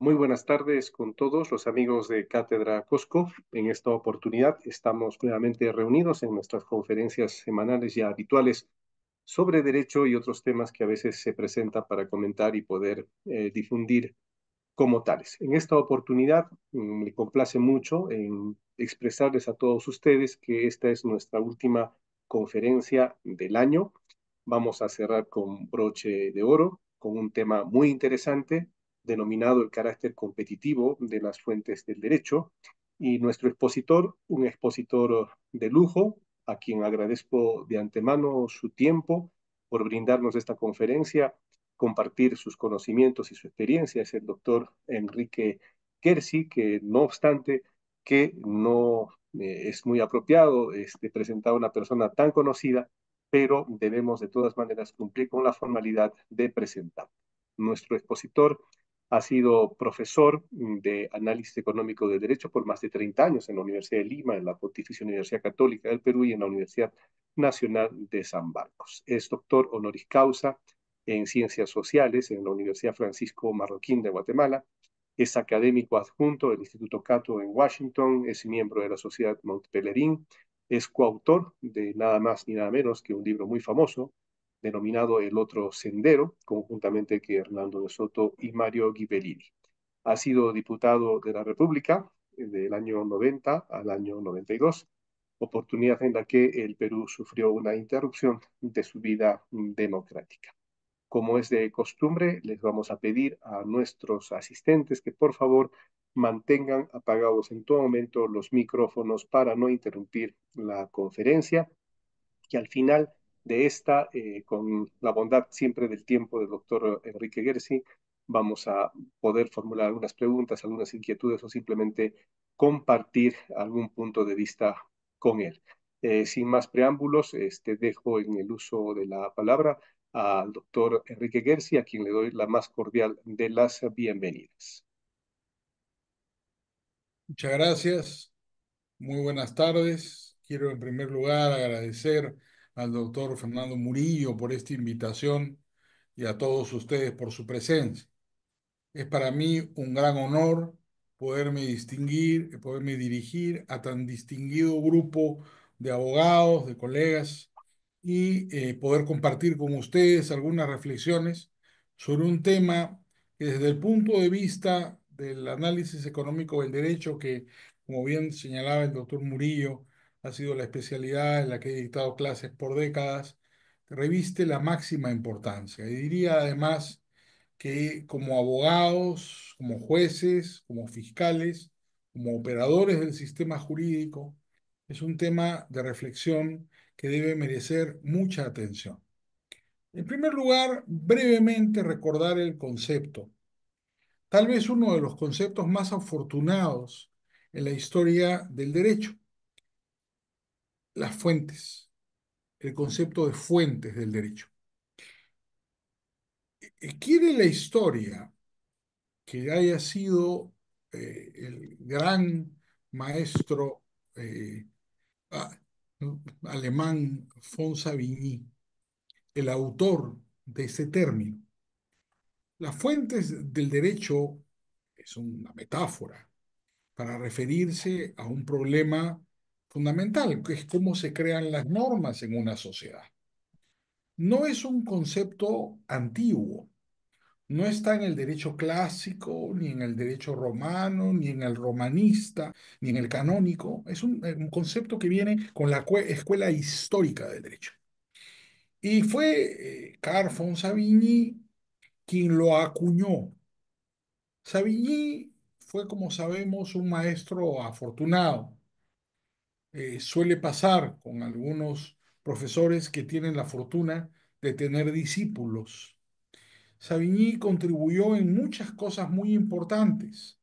Muy buenas tardes con todos los amigos de Cátedra Cosco. En esta oportunidad estamos nuevamente reunidos en nuestras conferencias semanales ya habituales sobre derecho y otros temas que a veces se presentan para comentar y poder difundir como tales. En esta oportunidad me complace mucho en expresarles a todos ustedes que esta es nuestra última conferencia del año. Vamos a cerrar con broche de oro, con un tema muy interesante denominado el carácter competitivo de las fuentes del derecho. Y nuestro expositor, un expositor de lujo, a quien agradezco de antemano su tiempo por brindarnos esta conferencia, compartir sus conocimientos y su experiencia, es el doctor Enrique Gersi, que no obstante que no es muy apropiado presentar a una persona tan conocida, pero debemos de todas maneras cumplir con la formalidad de presentar. Nuestro expositor ha sido profesor de análisis económico de derecho por más de 30 años en la Universidad de Lima, en la Pontificia Universidad Católica del Perú y en la Universidad Nacional de San Marcos. Es doctor honoris causa en Ciencias Sociales en la Universidad Francisco Marroquín de Guatemala. Es académico adjunto del Instituto Cato en Washington, es miembro de la Sociedad Mont Pelerin, es coautor de nada más ni nada menos que un libro muy famoso denominado El Otro Sendero, conjuntamente con Hernando de Soto y Mario Ghibellini. Ha sido diputado de la República del año 90 al año 92, oportunidad en la que el Perú sufrió una interrupción de su vida democrática. Como es de costumbre, les vamos a pedir a nuestros asistentes que por favor mantengan apagados en todo momento los micrófonos para no interrumpir la conferencia y al final de esta, con la bondad siempre del tiempo del doctor Enrique Gersi, vamos a poder formular algunas preguntas, algunas inquietudes o simplemente compartir algún punto de vista con él. Sin más preámbulos, dejo en el uso de la palabra al doctor Enrique Gersi, a quien le doy la más cordial de las bienvenidas. Muchas gracias, muy buenas tardes. Quiero en primer lugar agradecer al doctor Fernando Murillo por esta invitación y a todos ustedes por su presencia. Es para mí un gran honor poderme dirigir a tan distinguido grupo de abogados, de colegas y poder compartir con ustedes algunas reflexiones sobre un tema que desde el punto de vista del análisis económico del derecho, que como bien señalaba el doctor Murillo, ha sido la especialidad en la que he dictado clases por décadas, reviste la máxima importancia. Y diría además que como abogados, como jueces, como fiscales, como operadores del sistema jurídico, es un tema de reflexión que debe merecer mucha atención. En primer lugar, brevemente recordar el concepto, tal vez uno de los conceptos más afortunados en la historia del derecho, las fuentes, el concepto de fuentes del derecho. Quiere la historia que haya sido el gran maestro eh, a- alemán von Savigny, el autor de ese término. Las fuentes del derecho es una metáfora para referirse a un problema fundamental, que es cómo se crean las normas en una sociedad. No es un concepto antiguo, no está en el derecho clásico, ni en el derecho romano, ni en el romanista, ni en el canónico. Es un concepto que viene con la escuela histórica del derecho. Y fue Carl von Savigny quien lo acuñó. Savigny fue, como sabemos, un maestro afortunado. Suele pasar con algunos profesores que tienen la fortuna de tener discípulos. Savigny contribuyó en muchas cosas muy importantes.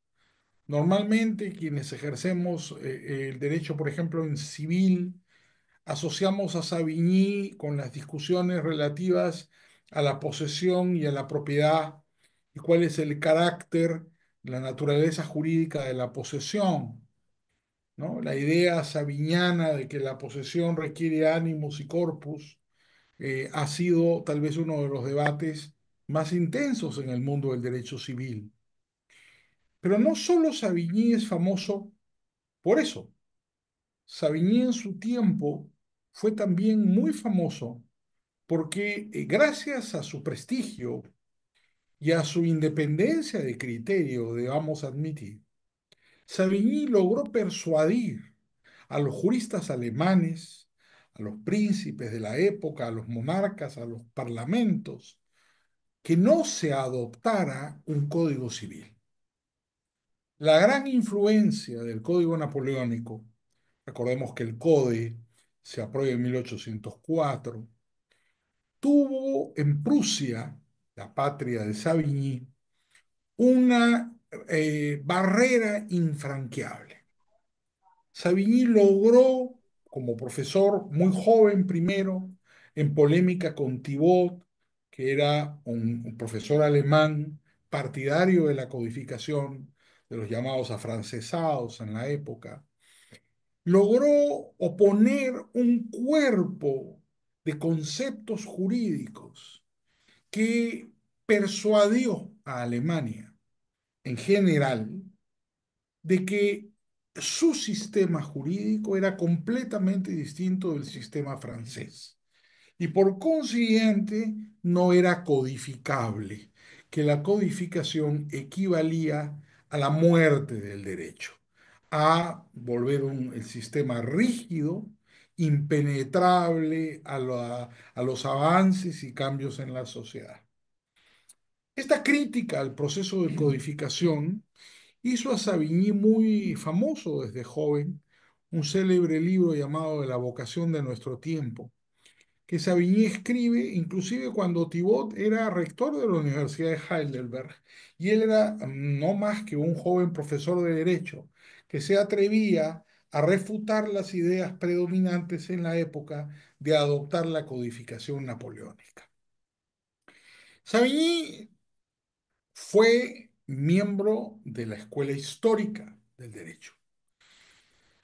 Normalmente quienes ejercemos el derecho, por ejemplo, en civil, asociamos a Savigny con las discusiones relativas a la posesión y a la propiedad y cuál es el carácter, la naturaleza jurídica de la posesión, ¿no? La idea saviniana de que la posesión requiere ánimos y corpus ha sido tal vez uno de los debates más intensos en el mundo del derecho civil. Pero no solo Savigny es famoso por eso. Savigny en su tiempo fue también muy famoso porque gracias a su prestigio y a su independencia de criterio, debamos admitir, Savigny logró persuadir a los juristas alemanes, a los príncipes de la época, a los monarcas, a los parlamentos, que no se adoptara un código civil. La gran influencia del código napoleónico, recordemos que el Código se aprueba en 1804, tuvo en Prusia, la patria de Savigny, una barrera infranqueable. Savigny logró, como profesor muy joven primero, en polémica con Thibaut, que era un profesor alemán partidario de la codificación, de los llamados afrancesados en la época, logró oponer un cuerpo de conceptos jurídicos que persuadió a Alemania en general de que su sistema jurídico era completamente distinto del sistema francés y por consiguiente no era codificable, que la codificación equivalía a la muerte del derecho, a volver el sistema rígido, impenetrable a los avances y cambios en la sociedad. Esta crítica al proceso de codificación hizo a Savigny muy famoso desde joven, un célebre libro llamado De la vocación de nuestro tiempo, que Savigny escribe inclusive cuando Thibaut era rector de la Universidad de Heidelberg y él era no más que un joven profesor de derecho que se atrevía a refutar las ideas predominantes en la época de adoptar la codificación napoleónica. Savigny fue miembro de la Escuela Histórica del Derecho.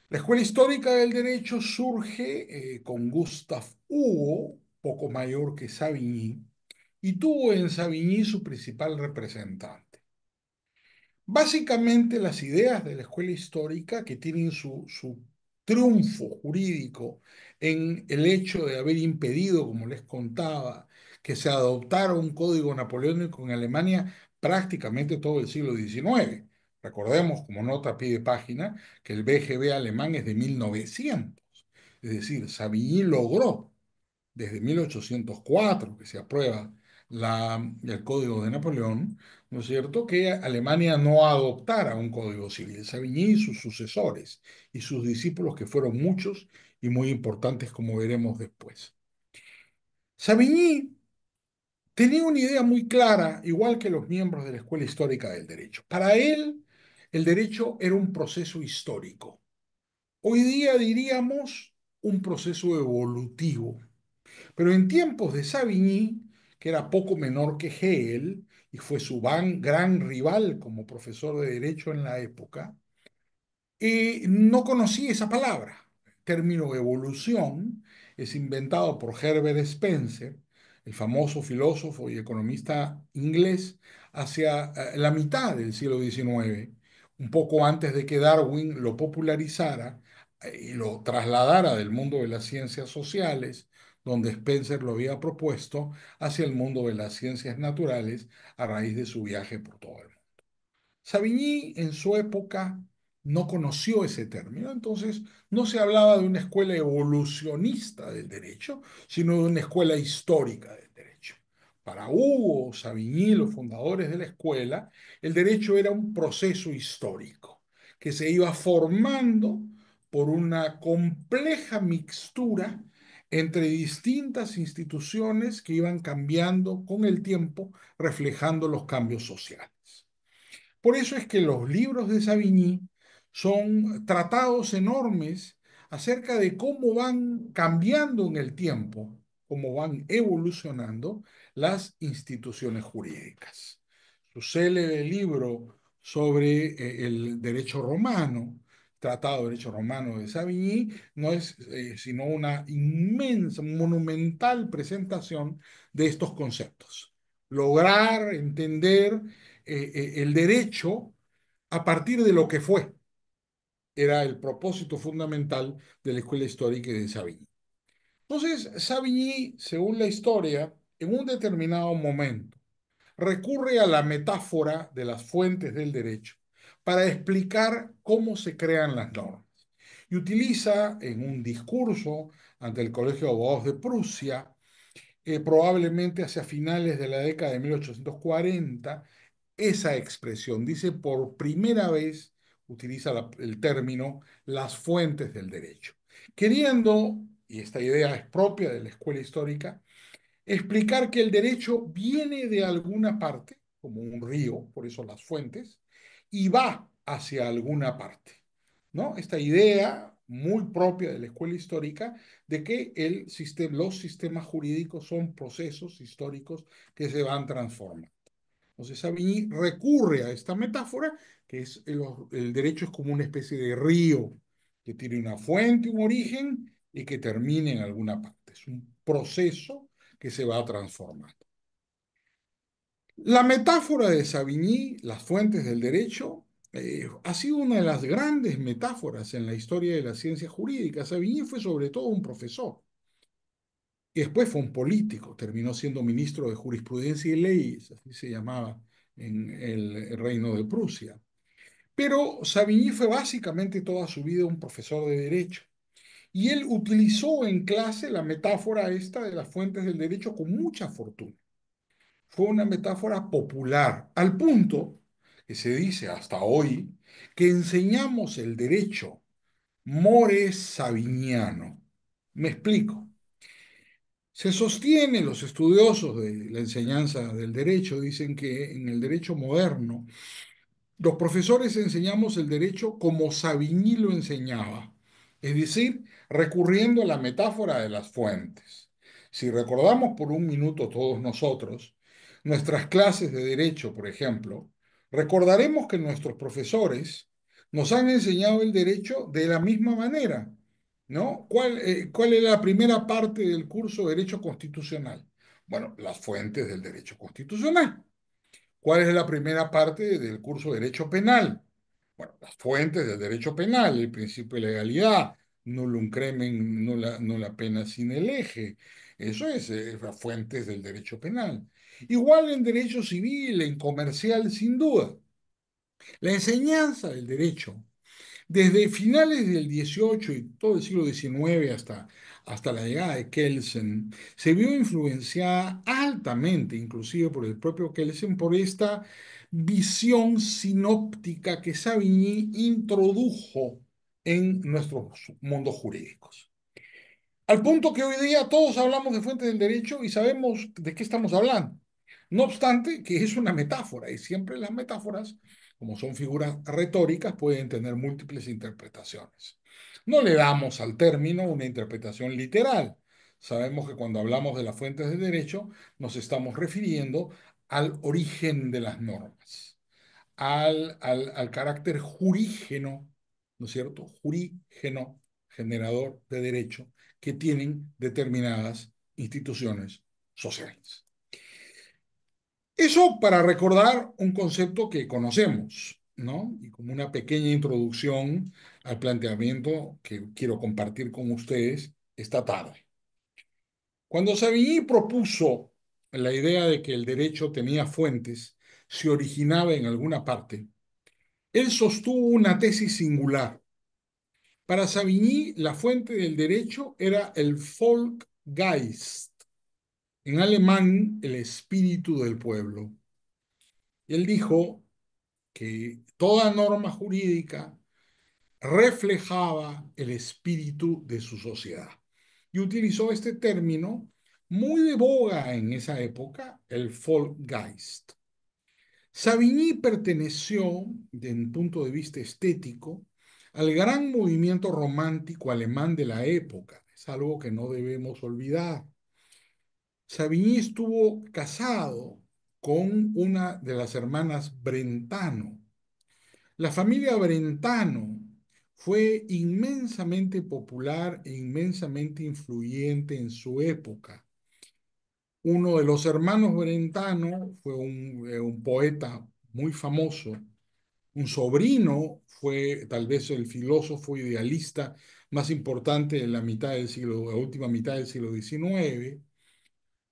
La Escuela Histórica del Derecho surge con Gustave Hugo, poco mayor que Savigny, y tuvo en Savigny su principal representante. Básicamente las ideas de la escuela histórica, que tienen su triunfo jurídico en el hecho de haber impedido, como les contaba, que se adoptara un código napoleónico en Alemania prácticamente todo el siglo XIX. Recordemos, como nota a pie de página, que el BGB alemán es de 1900. Es decir, Savigny logró desde 1804, que se aprueba el Código de Napoleón, ¿no es cierto?, que Alemania no adoptara un código civil. Savigny y sus sucesores y sus discípulos, que fueron muchos y muy importantes, como veremos después. Savigny tenía una idea muy clara, igual que los miembros de la Escuela Histórica del Derecho. Para él, el derecho era un proceso histórico. Hoy día diríamos un proceso evolutivo. Pero en tiempos de Savigny, que era poco menor que Hegel y fue su gran rival como profesor de derecho en la época, no conocí esa palabra. El término evolución es inventado por Herbert Spencer, el famoso filósofo y economista inglés, hacia la mitad del siglo XIX, un poco antes de que Darwin lo popularizara y lo trasladara del mundo de las ciencias sociales, donde Spencer lo había propuesto, hacia el mundo de las ciencias naturales a raíz de su viaje por todo el mundo. Savigny en su época no conoció ese término, entonces no se hablaba de una escuela evolucionista del derecho, sino de una escuela histórica del derecho. Para Hugo, Savigny, los fundadores de la escuela, el derecho era un proceso histórico que se iba formando por una compleja mixtura entre distintas instituciones que iban cambiando con el tiempo, reflejando los cambios sociales. Por eso es que los libros de Savigny son tratados enormes acerca de cómo van cambiando en el tiempo, cómo van evolucionando las instituciones jurídicas. Su célebre libro sobre el derecho romano, Tratado de Derecho Romano de Savigny, no es sino una inmensa, monumental presentación de estos conceptos. Lograr entender el derecho a partir de lo que fue. Era el propósito fundamental de la escuela histórica de Savigny. Entonces, Savigny, según la historia, en un determinado momento, recurre a la metáfora de las fuentes del derecho para explicar cómo se crean las normas. Y utiliza en un discurso ante el Colegio de Abogados de Prusia, probablemente hacia finales de la década de 1840, esa expresión. Dice por primera vez, utiliza el término, las fuentes del derecho, queriendo, y esta idea es propia de la escuela histórica, explicar que el derecho viene de alguna parte, como un río, por eso las fuentes, y va hacia alguna parte, ¿no? Esta idea muy propia de la escuela histórica de que los sistemas jurídicos son procesos históricos que se van transformando. Entonces Savigny recurre a esta metáfora, que es el derecho es como una especie de río que tiene una fuente, un origen y que termina en alguna parte. Es un proceso que se va transformando. La metáfora de Savigny, las fuentes del derecho, ha sido una de las grandes metáforas en la historia de la ciencia jurídica. Savigny fue sobre todo un profesor y después fue un político, terminó siendo ministro de Jurisprudencia y Leyes, así se llamaba en el Reino de Prusia. Pero Savigny fue básicamente toda su vida un profesor de derecho. Y él utilizó en clase la metáfora esta de las fuentes del derecho con mucha fortuna. Fue una metáfora popular, al punto que se dice hasta hoy que enseñamos el derecho mores saviniano. Me explico. Se sostiene, los estudiosos de la enseñanza del derecho dicen que en el derecho moderno los profesores enseñamos el derecho como Savigny lo enseñaba, es decir, recurriendo a la metáfora de las fuentes. Si recordamos por un minuto todos nosotros nuestras clases de derecho, por ejemplo, recordaremos que nuestros profesores nos han enseñado el derecho de la misma manera, ¿no? ¿Cuál es la primera parte del curso de Derecho Constitucional? Bueno, las fuentes del derecho constitucional. ¿Cuál es la primera parte del curso de Derecho Penal? Bueno, las fuentes del derecho penal, el principio de legalidad, nullum crimen, nulla pena sine lege. Eso es las fuentes del derecho penal. Igual en derecho civil, en comercial, sin duda. La enseñanza del derecho desde finales del XVIII y todo el siglo XIX hasta la llegada de Kelsen, se vio influenciada altamente, inclusive por el propio Kelsen, por esta visión sinóptica que Savigny introdujo en nuestros mundos jurídicos. Al punto que hoy día todos hablamos de fuentes del derecho y sabemos de qué estamos hablando. No obstante, que es una metáfora y siempre las metáforas, como son figuras retóricas, pueden tener múltiples interpretaciones. No le damos al término una interpretación literal. Sabemos que cuando hablamos de las fuentes del derecho nos estamos refiriendo al origen de las normas, al carácter jurígeno, ¿no es cierto? Jurígeno, generador de derecho, que tienen determinadas instituciones sociales. Eso para recordar un concepto que conocemos, ¿no? Y como una pequeña introducción al planteamiento que quiero compartir con ustedes esta tarde. Cuando Savigny propuso la idea de que el derecho tenía fuentes, se originaba en alguna parte, él sostuvo una tesis singular. Para Savigny, la fuente del derecho era el Volksgeist, en alemán, el espíritu del pueblo. Y él dijo que toda norma jurídica reflejaba el espíritu de su sociedad. Y utilizó este término muy de boga en esa época, el Volksgeist. Savigny perteneció, desde un punto de vista estético, al gran movimiento romántico alemán de la época. Es algo que no debemos olvidar. Savigny estuvo casado con una de las hermanas Brentano. La familia Brentano fue inmensamente popular e inmensamente influyente en su época. Uno de los hermanos Brentano fue un poeta muy famoso, Un sobrino fue tal vez el filósofo idealista más importante en la mitad del siglo, la última mitad del siglo XIX.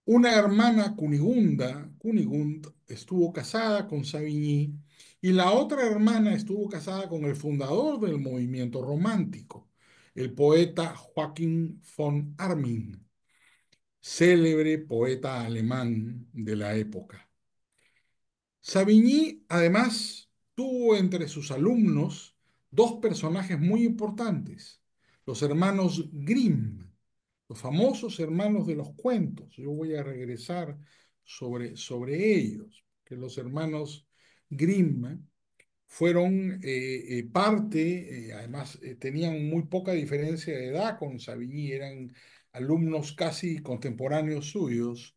Una hermana Cunigund, estuvo casada con Savigny y la otra hermana estuvo casada con el fundador del movimiento romántico, el poeta Joachim von Armin, célebre poeta alemán de la época. Savigny, además, tuvo entre sus alumnos dos personajes muy importantes, los hermanos Grimm, los famosos hermanos de los cuentos. Yo voy a regresar sobre ellos, que los hermanos Grimm fueron parte, además tenían muy poca diferencia de edad con Savigny, eran alumnos casi contemporáneos suyos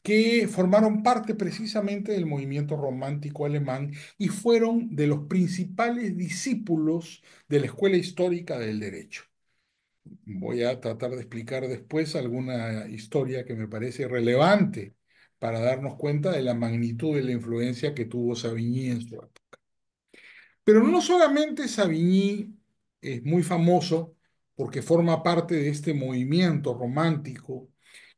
que formaron parte precisamente del movimiento romántico alemán y fueron de los principales discípulos de la escuela histórica del derecho. Voy a tratar de explicar después alguna historia que me parece relevante para darnos cuenta de la magnitud de la influencia que tuvo Savigny en su época. Pero no solamente Savigny es muy famoso porque forma parte de este movimiento romántico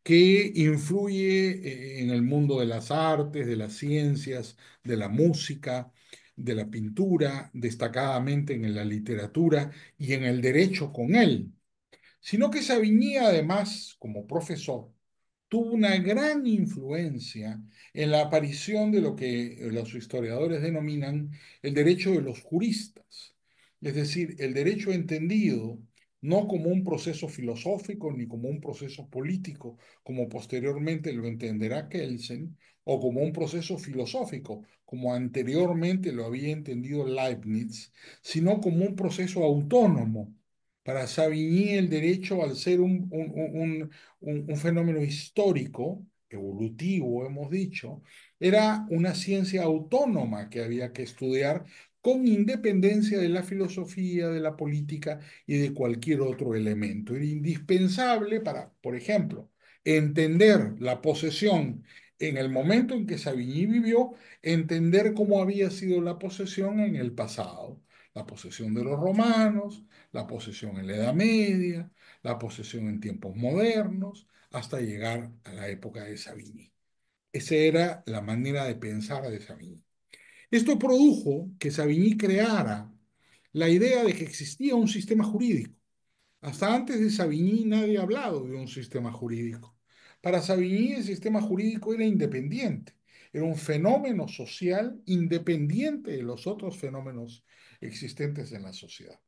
que influye en el mundo de las artes, de las ciencias, de la música, de la pintura, destacadamente en la literatura y en el derecho con él, sino que Savigny además, como profesor, tuvo una gran influencia en la aparición de lo que los historiadores denominan el derecho de los juristas, es decir, el derecho entendido no como un proceso filosófico ni como un proceso político, como posteriormente lo entenderá Kelsen, o como un proceso filosófico, como anteriormente lo había entendido Leibniz, sino como un proceso autónomo. Para Savigny el derecho, al ser un fenómeno histórico, evolutivo, hemos dicho, era una ciencia autónoma que había que estudiar con independencia de la filosofía, de la política y de cualquier otro elemento. Era indispensable para, por ejemplo, entender la posesión en el momento en que Savigny vivió, entender cómo había sido la posesión en el pasado, la posesión de los romanos, la posesión en la Edad Media, la posesión en tiempos modernos, hasta llegar a la época de Savigny. Esa era la manera de pensar de Savigny. Esto produjo que Savigny creara la idea de que existía un sistema jurídico. Hasta antes de Savigny nadie ha hablado de un sistema jurídico. Para Savigny el sistema jurídico era independiente, era un fenómeno social independiente de los otros fenómenos existentes en la sociedad.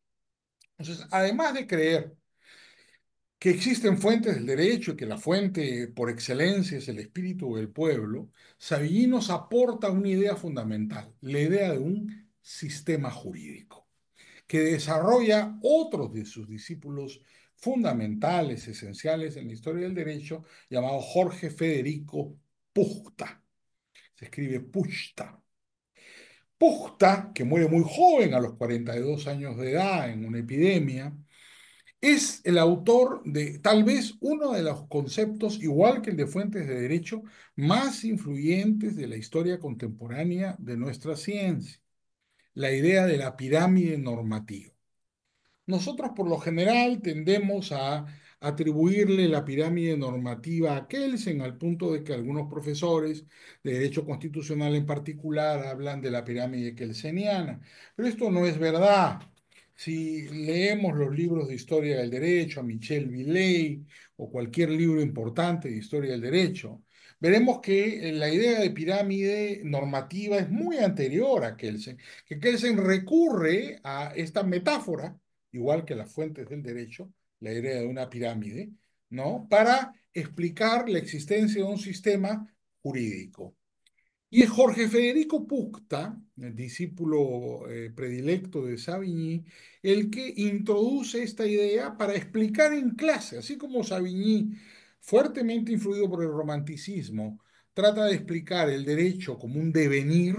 Entonces, además de creer que existen fuentes del derecho y que la fuente por excelencia es el espíritu del pueblo, Savigny nos aporta una idea fundamental, la idea de un sistema jurídico, que desarrolla otros de sus discípulos fundamentales, esenciales en la historia del derecho, llamado Jorge Federico Puchta. Se escribe Puchta. Puchta, que muere muy joven, a los 42 años de edad, en una epidemia, es el autor de tal vez uno de los conceptos, igual que el de Fuentes de Derecho, más influyentes de la historia contemporánea de nuestra ciencia, la idea de la pirámide normativa. Nosotros por lo general tendemos a atribuirle la pirámide normativa a Kelsen, al punto de que algunos profesores de derecho constitucional en particular hablan de la pirámide kelseniana. Pero esto no es verdad. Si leemos los libros de historia del derecho, a Michel Villey o cualquier libro importante de historia del derecho, veremos que la idea de pirámide normativa es muy anterior a Kelsen, que Kelsen recurre a esta metáfora igual que las fuentes del derecho, la idea de una pirámide, ¿no? Para explicar la existencia de un sistema jurídico. Y es Jorge Federico Puchta, el discípulo predilecto de Savigny, el que introduce esta idea para explicar en clase, así como Savigny, fuertemente influido por el romanticismo, trata de explicar el derecho como un devenir,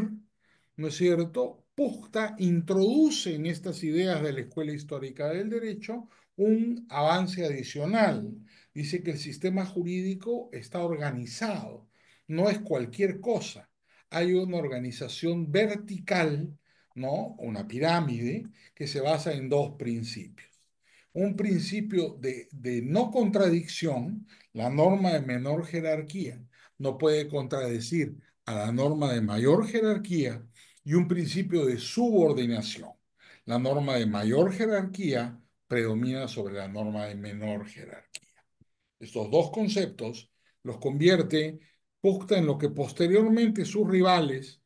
¿no es cierto? Puchta introduce en estas ideas de la Escuela Histórica del Derecho un avance adicional. Dice que el sistema jurídico está organizado, no es cualquier cosa. Hay una organización vertical ¿no? Una pirámide que se basa en dos principios. Un principio de no contradicción, la norma de menor jerarquía no puede contradecir a la norma de mayor jerarquía, y un principio de subordinación. La norma de mayor jerarquía predomina sobre la norma de menor jerarquía. Estos dos conceptos los convierte Puchta en lo que posteriormente sus rivales,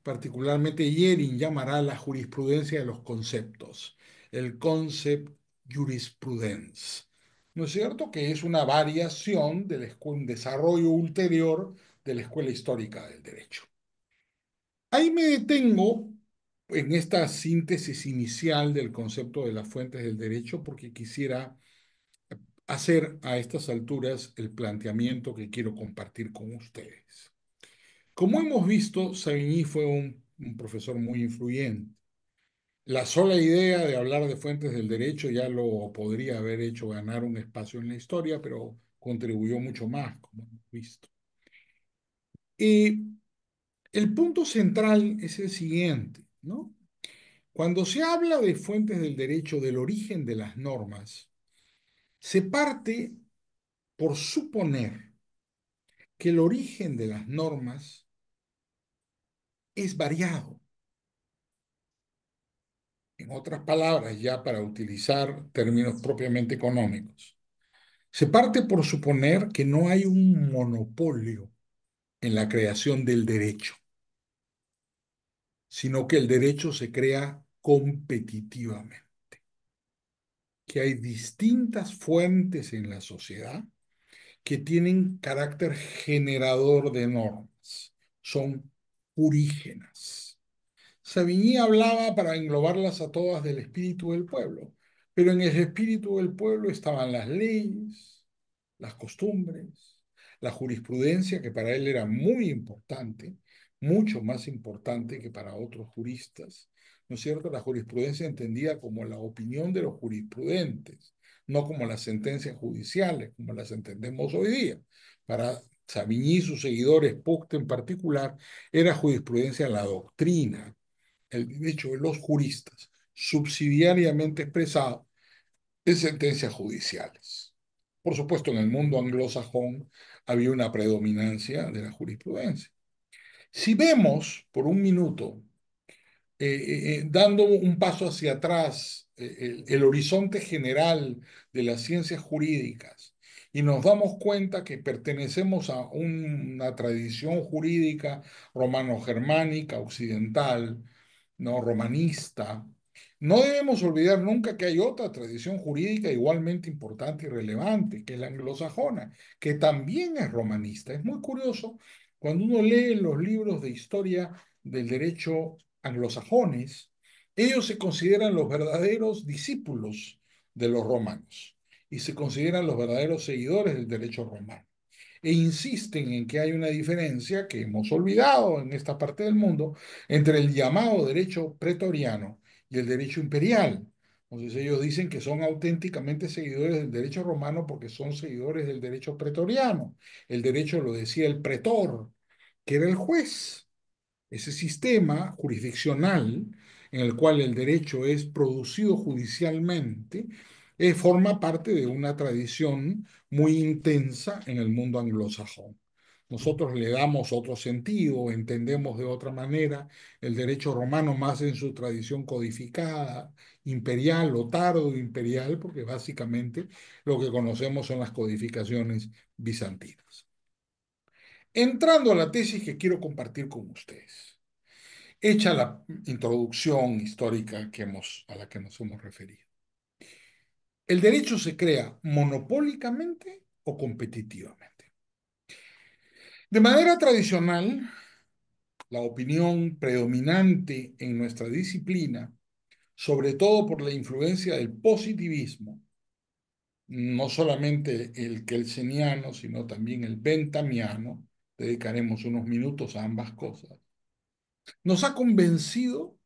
particularmente Yering, llamará la jurisprudencia de los conceptos, el concept jurisprudence. ¿No es cierto? Que es una variación un desarrollo ulterior de la escuela histórica del derecho. Ahí me detengo en esta síntesis inicial del concepto de las fuentes del derecho porque quisiera hacer a estas alturas el planteamiento que quiero compartir con ustedes. Como hemos visto, Savigny fue un profesor muy influyente. La sola idea de hablar de fuentes del derecho ya lo podría haber hecho ganar un espacio en la historia, pero contribuyó mucho más, como hemos visto. Y el punto central es el siguiente, ¿no? Cuando se habla de fuentes del derecho, del origen de las normas, se parte por suponer que el origen de las normas es variado. En otras palabras, ya para utilizar términos propiamente económicos, se parte por suponer que no hay un monopolio en la creación del derecho, sino que el derecho se crea competitivamente, que hay distintas fuentes en la sociedad que tienen carácter generador de normas, son jurígenas. Savigny hablaba para englobarlas a todas del espíritu del pueblo, pero en el espíritu del pueblo estaban las leyes, las costumbres, la jurisprudencia, que para él era muy importante, mucho más importante que para otros juristas, ¿no es cierto? La jurisprudencia entendida como la opinión de los jurisprudentes, no como las sentencias judiciales, como las entendemos hoy día. Para Savigny y sus seguidores, Pucht en particular, era jurisprudencia la doctrina, el derecho de los juristas, subsidiariamente expresado en sentencias judiciales. Por supuesto, en el mundo anglosajón había una predominancia de la jurisprudencia. Si vemos por un minuto, dando un paso hacia atrás, el horizonte general de las ciencias jurídicas, y nos damos cuenta que pertenecemos a una tradición jurídica romano-germánica, occidental, no romanista, no debemos olvidar nunca que hay otra tradición jurídica igualmente importante y relevante, que es la anglosajona, que también es romanista. Es muy curioso cuando uno lee los libros de historia del derecho anglosajones, ellos se consideran los verdaderos discípulos de los romanos y se consideran los verdaderos seguidores del derecho romano e insisten en que hay una diferencia que hemos olvidado en esta parte del mundo entre el llamado derecho pretoriano y el derecho imperial. Entonces ellos dicen que son auténticamente seguidores del derecho romano porque son seguidores del derecho pretoriano. El derecho lo decía el pretor, que era el juez. Ese sistema jurisdiccional en el cual el derecho es producido judicialmente forma parte de una tradición muy intensa en el mundo anglosajón. Nosotros le damos otro sentido, entendemos de otra manera el derecho romano más en su tradición codificada, imperial o tardo imperial, porque básicamente lo que conocemos son las codificaciones bizantinas. Entrando a la tesis que quiero compartir con ustedes. Hecha la introducción histórica a la que nos hemos referido. ¿El derecho se crea monopólicamente o competitivamente? De manera tradicional, la opinión predominante en nuestra disciplina, sobre todo por la influencia del positivismo, no solamente el kelseniano, sino también el benthamiano, dedicaremos unos minutos a ambas cosas, nos ha convencido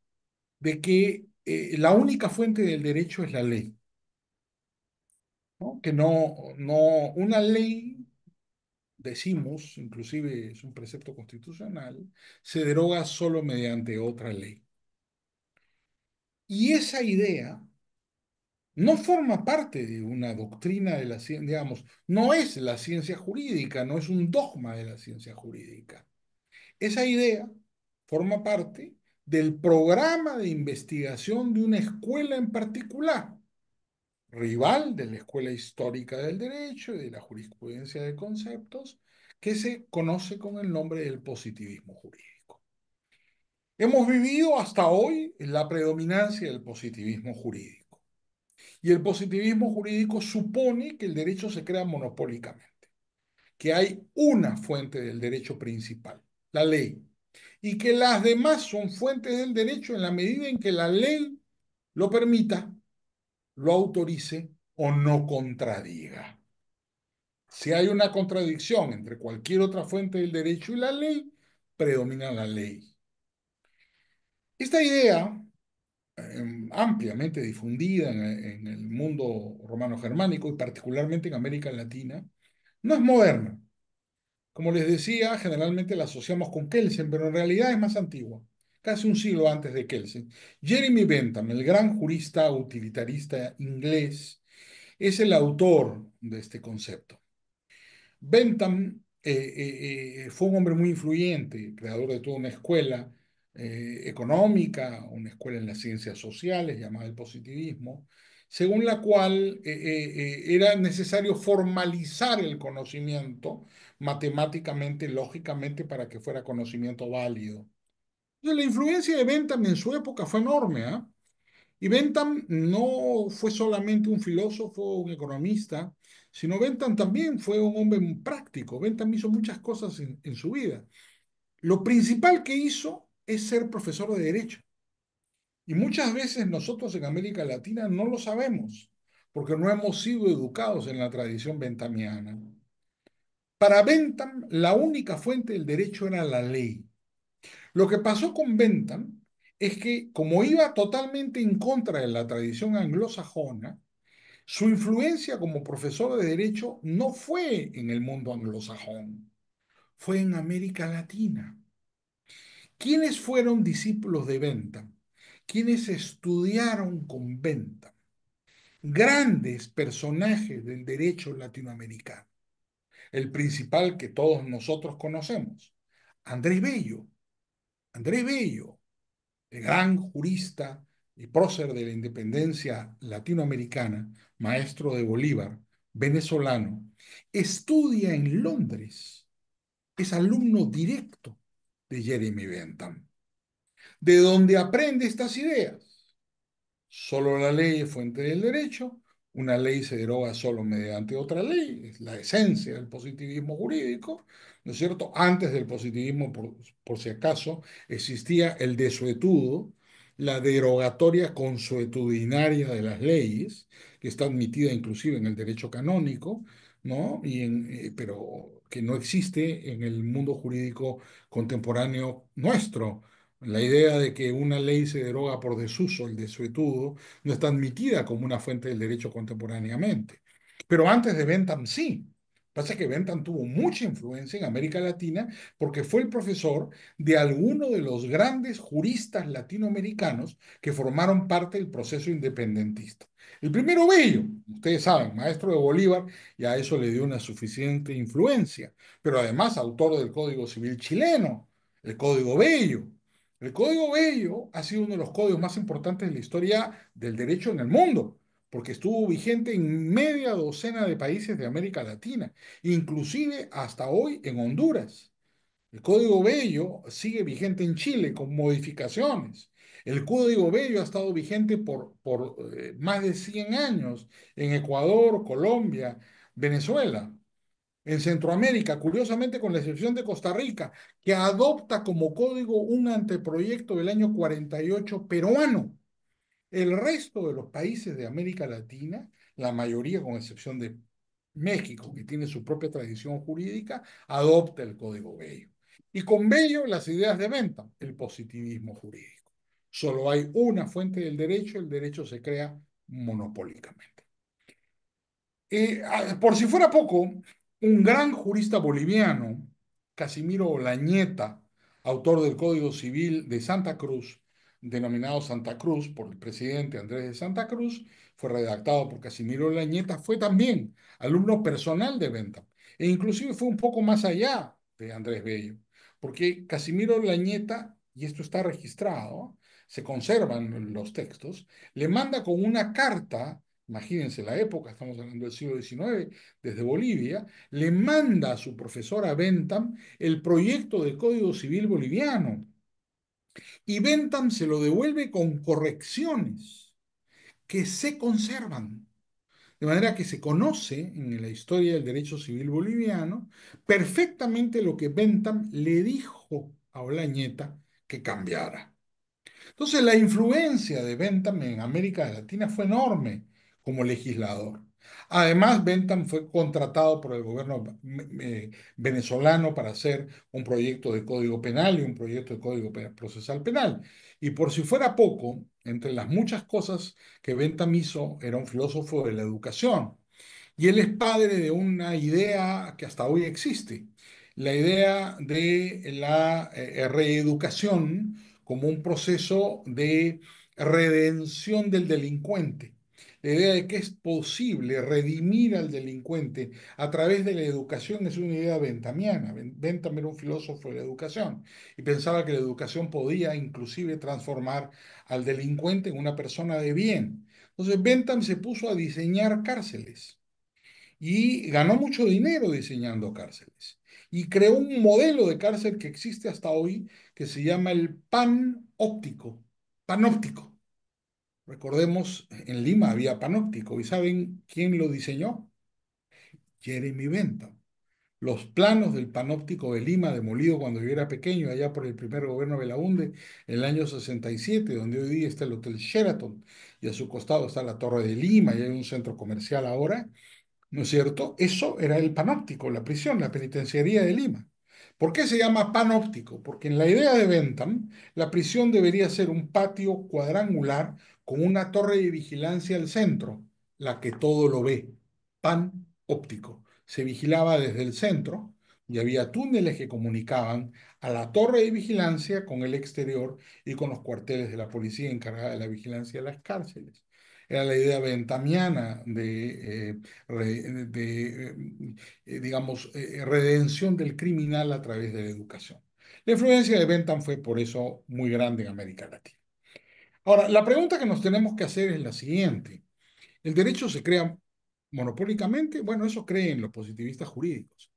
de que la única fuente del derecho es la ley, ¿no? Que una ley, decimos, inclusive es un precepto constitucional, se deroga solo mediante otra ley. Y esa idea no forma parte de una doctrina de la ciencia, digamos, no es la ciencia jurídica, no es un dogma de la ciencia jurídica. Esa idea forma parte del programa de investigación de una escuela en particular, rival de la Escuela Histórica del Derecho y de la Jurisprudencia de Conceptos, que se conoce con el nombre del positivismo jurídico. Hemos vivido hasta hoy la predominancia del positivismo jurídico. Y el positivismo jurídico supone que el derecho se crea monopólicamente, que hay una fuente del derecho principal, la ley, y que las demás son fuentes del derecho en la medida en que la ley lo permita, lo autorice o no contradiga. Si hay una contradicción entre cualquier otra fuente del derecho y la ley, predomina la ley. Esta idea, ampliamente difundida en el mundo romano-germánico y particularmente en América Latina, no es moderna. Como les decía, generalmente la asociamos con Kelsen, pero en realidad es más antigua, casi un siglo antes de Kelsen. Jeremy Bentham, el gran jurista utilitarista inglés, es el autor de este concepto. Bentham fue un hombre muy influyente, creador de toda una escuela económica, una escuela en las ciencias sociales llamada el positivismo, según la cual era necesario formalizar el conocimiento matemáticamente, lógicamente, para que fuera conocimiento válido. Entonces, la influencia de Bentham en su época fue enorme, ¿ah? Y Bentham no fue solamente un filósofo, un economista, sino Bentham también fue un hombre práctico. Bentham hizo muchas cosas en su vida. Lo principal que hizo es ser profesor de derecho. Y muchas veces nosotros en América Latina no lo sabemos, porque no hemos sido educados en la tradición benthamiana. Para Bentham, la única fuente del derecho era la ley. Lo que pasó con Bentham es que, como iba totalmente en contra de la tradición anglosajona, su influencia como profesor de derecho no fue en el mundo anglosajón, fue en América Latina. ¿Quiénes fueron discípulos de Bentham? ¿Quiénes estudiaron con Bentham? Grandes personajes del derecho latinoamericano. El principal que todos nosotros conocemos, Andrés Bello. Andrés Bello, el gran jurista y prócer de la independencia latinoamericana, maestro de Bolívar, venezolano, estudia en Londres, es alumno directo de Jeremy Bentham, de donde aprende estas ideas. Solo la ley es fuente del derecho, una ley se deroga solo mediante otra ley, es la esencia del positivismo jurídico, ¿no es cierto? Antes del positivismo, por si acaso, existía el desuetudo, la derogatoria consuetudinaria de las leyes, que está admitida inclusive en el derecho canónico, ¿no? Pero que no existe en el mundo jurídico contemporáneo nuestro. La idea de que una ley se deroga por desuso, el desuetudo, no está admitida como una fuente del derecho contemporáneamente. Pero antes de Bentham sí. Pasa que Bentham tuvo mucha influencia en América Latina porque fue el profesor de algunos de los grandes juristas latinoamericanos que formaron parte del proceso independentista. El primero Bello, ustedes saben, maestro de Bolívar, y a eso le dio una suficiente influencia, pero además autor del Código Civil chileno, el Código Bello. El Código Bello ha sido uno de los códigos más importantes de la historia del derecho en el mundo, porque estuvo vigente en media docena de países de América Latina, inclusive hasta hoy en Honduras. El Código Bello sigue vigente en Chile con modificaciones. El Código Bello ha estado vigente por más de 100 años en Ecuador, Colombia, Venezuela. En Centroamérica, curiosamente con la excepción de Costa Rica, que adopta como código un anteproyecto del año 48 peruano. El resto de los países de América Latina, la mayoría con excepción de México, que tiene su propia tradición jurídica, adopta el Código Bello. Y con Bello las ideas de Bentham, el positivismo jurídico. Solo hay una fuente del derecho, el derecho se crea monopólicamente. Por si fuera poco, un gran jurista boliviano, Casimiro Lañeta, autor del Código Civil de Santa Cruz, denominado Santa Cruz por el presidente Andrés de Santa Cruz, fue redactado por Casimiro Lañeta, fue también alumno personal de Bentham, e inclusive fue un poco más allá de Andrés Bello, porque Casimiro Lañeta, y esto está registrado, se conservan los textos, le manda con una carta, imagínense la época, estamos hablando del siglo XIX, desde Bolivia, le manda a su profesora Bentham el proyecto de Código Civil boliviano, y Bentham se lo devuelve con correcciones que se conservan. De manera que se conoce en la historia del derecho civil boliviano perfectamente lo que Bentham le dijo a Olañeta que cambiara. Entonces, la influencia de Bentham en América Latina fue enorme como legislador. Además, Bentham fue contratado por el gobierno venezolano para hacer un proyecto de código penal y un proyecto de código procesal penal. Y por si fuera poco, entre las muchas cosas que Bentham hizo, era un filósofo de la educación. Y él es padre de una idea que hasta hoy existe, la idea de la reeducación como un proceso de redención del delincuente. La idea de que es posible redimir al delincuente a través de la educación es una idea benthamiana. Bentham era un filósofo de la educación y pensaba que la educación podía inclusive transformar al delincuente en una persona de bien. Entonces Bentham se puso a diseñar cárceles y ganó mucho dinero diseñando cárceles. Y creó un modelo de cárcel que existe hasta hoy que se llama el panóptico. Panóptico. Recordemos, en Lima había panóptico. ¿Y saben quién lo diseñó? Jeremy Bentham. Los planos del panóptico de Lima, demolido cuando yo era pequeño, allá por el primer gobierno de Belaúnde, en el año 67, donde hoy día está el Hotel Sheraton, y a su costado está la Torre de Lima, y hay un centro comercial ahora. ¿No es cierto? Eso era el panóptico, la prisión, la penitenciaría de Lima. ¿Por qué se llama panóptico? Porque en la idea de Bentham, la prisión debería ser un patio cuadrangular con una torre de vigilancia al centro, la que todo lo ve. Panóptico. Se vigilaba desde el centro y había túneles que comunicaban a la torre de vigilancia con el exterior y con los cuarteles de la policía encargada de la vigilancia de las cárceles. Era la idea benthamiana digamos, redención del criminal a través de la educación. La influencia de Bentham fue por eso muy grande en América Latina. Ahora, la pregunta que nos tenemos que hacer es la siguiente. ¿El derecho se crea monopólicamente? Bueno, eso creen los positivistas jurídicos.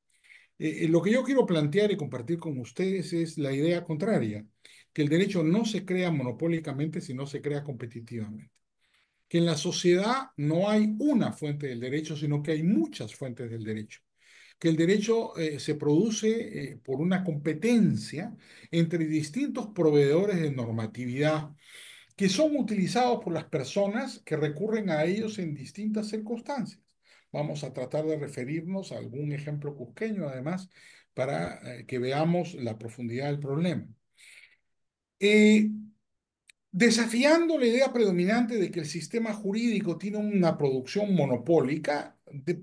Lo que yo quiero plantear y compartir con ustedes es la idea contraria, que el derecho no se crea monopólicamente, sino se crea competitivamente, que en la sociedad no hay una fuente del derecho, sino que hay muchas fuentes del derecho, que el derecho se produce por una competencia entre distintos proveedores de normatividad que son utilizados por las personas que recurren a ellos en distintas circunstancias. Vamos a tratar de referirnos a algún ejemplo cusqueño, además, para que veamos la profundidad del problema. Eh, Desafiando la idea predominante de que el sistema jurídico tiene una producción monopólica,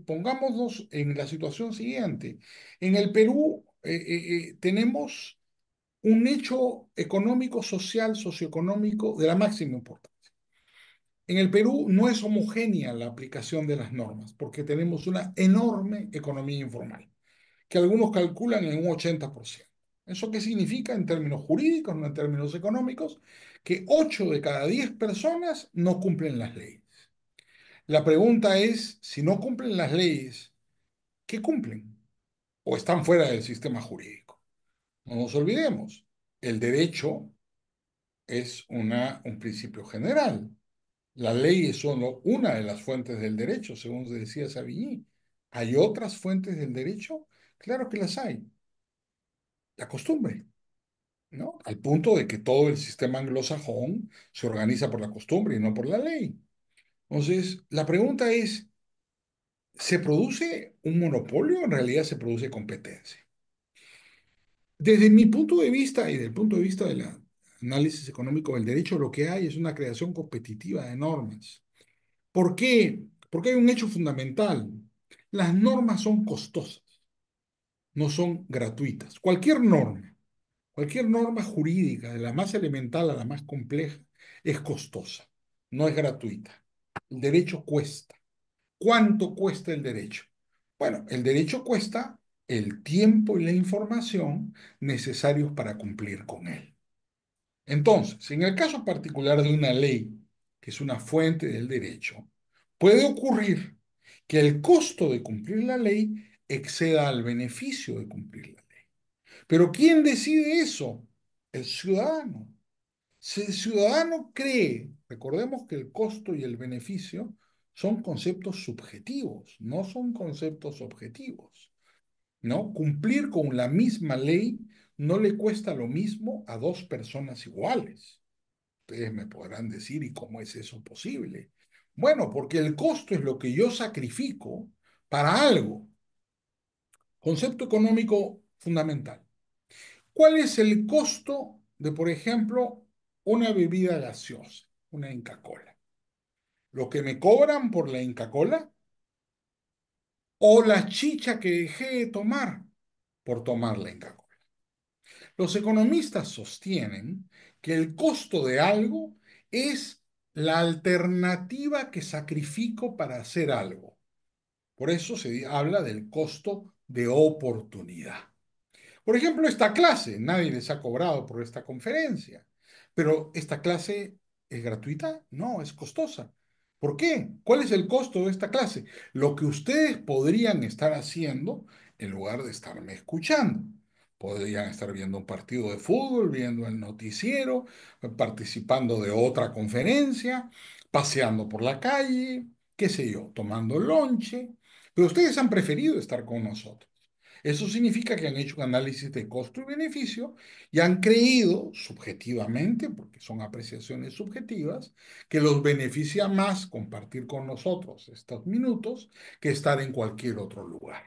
pongámonos en la situación siguiente. En el Perú tenemos un hecho económico, social, socioeconómico de la máxima importancia. En el Perú no es homogénea la aplicación de las normas porque tenemos una enorme economía informal que algunos calculan en un 80%. ¿Eso qué significa en términos jurídicos, no en términos económicos? Que 8 de cada 10 personas no cumplen las leyes. La pregunta es, si no cumplen las leyes, ¿qué cumplen? ¿O están fuera del sistema jurídico? No nos olvidemos, el derecho es un principio general. La ley es solo una de las fuentes del derecho, según decía Savigny. ¿Hay otras fuentes del derecho? Claro que las hay. La costumbre, ¿no? Al punto de que todo el sistema anglosajón se organiza por la costumbre y no por la ley. Entonces, la pregunta es, ¿se produce un monopolio o en realidad se produce competencia? Desde mi punto de vista y del punto de vista del análisis económico del derecho, lo que hay es una creación competitiva de normas. ¿Por qué? Porque hay un hecho fundamental. Las normas son costosas, no son gratuitas. Cualquier norma. Cualquier norma jurídica, de la más elemental a la más compleja, es costosa, no es gratuita. El derecho cuesta. ¿Cuánto cuesta el derecho? Bueno, el derecho cuesta el tiempo y la información necesarios para cumplir con él. Entonces, en el caso particular de una ley, que es una fuente del derecho, puede ocurrir que el costo de cumplir la ley exceda al beneficio de cumplir la ley. Pero ¿quién decide eso? El ciudadano. Si el ciudadano cree, recordemos que el costo y el beneficio son conceptos subjetivos, no son conceptos objetivos, ¿no? Cumplir con la misma ley no le cuesta lo mismo a dos personas iguales. Ustedes me podrán decir, ¿y cómo es eso posible? Bueno, porque el costo es lo que yo sacrifico para algo. Concepto económico fundamental. ¿Cuál es el costo de, por ejemplo, una bebida gaseosa, una Inca Kola? ¿Lo que me cobran por la Inca Kola o la chicha que dejé de tomar por tomar la Inca Kola? Los economistas sostienen que el costo de algo es la alternativa que sacrifico para hacer algo. Por eso se habla del costo de oportunidad. Por ejemplo, esta clase, nadie les ha cobrado por esta conferencia, pero esta clase es gratuita, no, es costosa. ¿Por qué? ¿Cuál es el costo de esta clase? Lo que ustedes podrían estar haciendo en lugar de estarme escuchando. Podrían estar viendo un partido de fútbol, viendo el noticiero, participando de otra conferencia, paseando por la calle, qué sé yo, tomando lonche, pero ustedes han preferido estar con nosotros. Eso significa que han hecho un análisis de costo y beneficio y han creído subjetivamente, porque son apreciaciones subjetivas, que los beneficia más compartir con nosotros estos minutos que estar en cualquier otro lugar.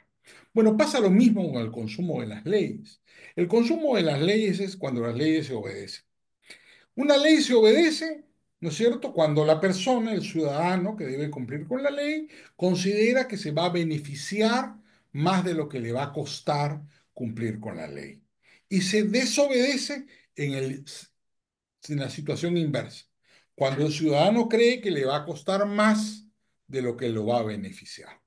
Bueno, pasa lo mismo con el consumo de las leyes. El consumo de las leyes es cuando las leyes se obedecen. Una ley se obedece, ¿no es cierto?, cuando la persona, el ciudadano que debe cumplir con la ley, considera que se va a beneficiar más de lo que le va a costar cumplir con la ley. Y se desobedece en la situación inversa, cuando el ciudadano cree que le va a costar más de lo que lo va a beneficiar.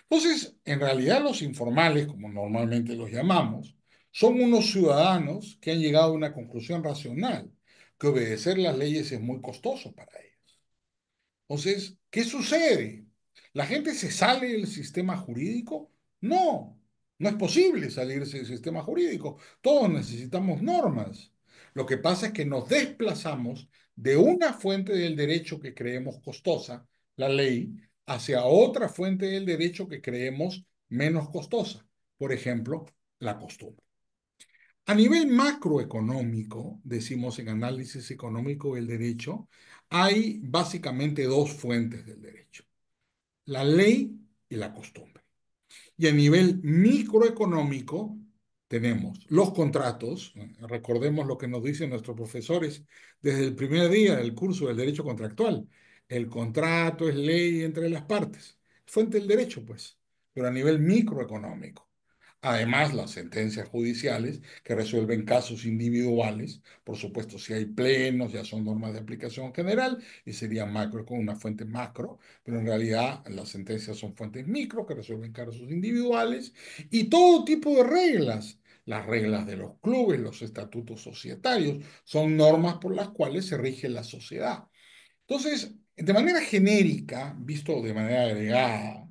Entonces, en realidad los informales, como normalmente los llamamos, son unos ciudadanos que han llegado a una conclusión racional, que obedecer las leyes es muy costoso para ellos. Entonces, ¿qué sucede? ¿La gente se sale del sistema jurídico? No, no es posible salirse del sistema jurídico. Todos necesitamos normas. Lo que pasa es que nos desplazamos de una fuente del derecho que creemos costosa, la ley, hacia otra fuente del derecho que creemos menos costosa. Por ejemplo, la costumbre. A nivel macroeconómico, decimos en análisis económico del derecho, hay básicamente dos fuentes del derecho, la ley y la costumbre. Y a nivel microeconómico tenemos los contratos, recordemos lo que nos dicen nuestros profesores desde el primer día del curso del derecho contractual. El contrato es ley entre las partes, fuente del derecho, pues, pero a nivel microeconómico. Además, las sentencias judiciales que resuelven casos individuales, por supuesto, si hay plenos, ya son normas de aplicación general y serían macro con una fuente macro, pero en realidad las sentencias son fuentes micro que resuelven casos individuales y todo tipo de reglas. Las reglas de los clubes, los estatutos societarios, son normas por las cuales se rige la sociedad. Entonces, de manera genérica, visto de manera agregada,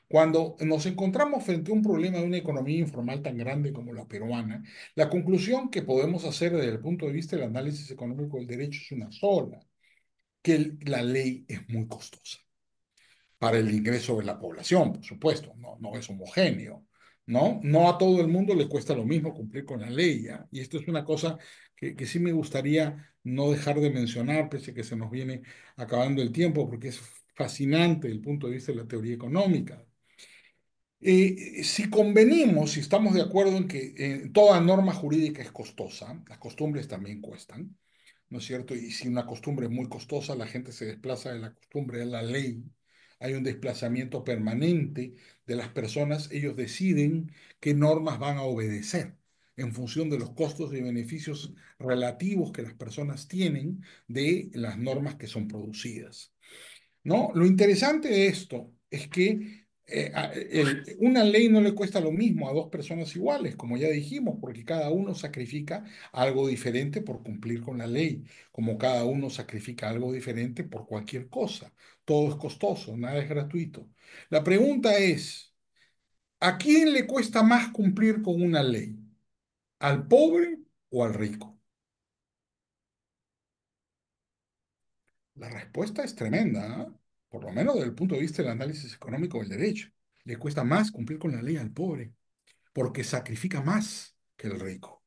cuando nos encontramos frente a un problema de una economía informal tan grande como la peruana, la conclusión que podemos hacer desde el punto de vista del análisis económico del derecho es una sola, que la ley es muy costosa para el ingreso de la población, por supuesto, no, no es homogéneo, ¿no? No a todo el mundo le cuesta lo mismo cumplir con la ley, ¿ya? Y esto es una cosa que sí me gustaría no dejar de mencionar, pese a que se nos viene acabando el tiempo, porque es fascinante desde el punto de vista de la teoría económica. Si convenimos, si estamos de acuerdo en que toda norma jurídica es costosa, las costumbres también cuestan, ¿no es cierto? Y si una costumbre es muy costosa, la gente se desplaza de la costumbre a la ley. Hay un desplazamiento permanente de las personas, ellos deciden qué normas van a obedecer. en función de los costos y beneficios relativos que las personas tienen de las normas que son producidas. ¿No? Lo interesante de esto es que una ley no le cuesta lo mismo a dos personas iguales, como ya dijimos, porque cada uno sacrifica algo diferente por cumplir con la ley, como cada uno sacrifica algo diferente por cualquier cosa. Todo es costoso, nada es gratuito. La pregunta es, ¿a quién le cuesta más cumplir con una ley? ¿Al pobre o al rico? La respuesta es tremenda, ¿ah? Por lo menos desde el punto de vista del análisis económico del derecho. Le cuesta más cumplir con la ley al pobre, porque sacrifica más que el rico.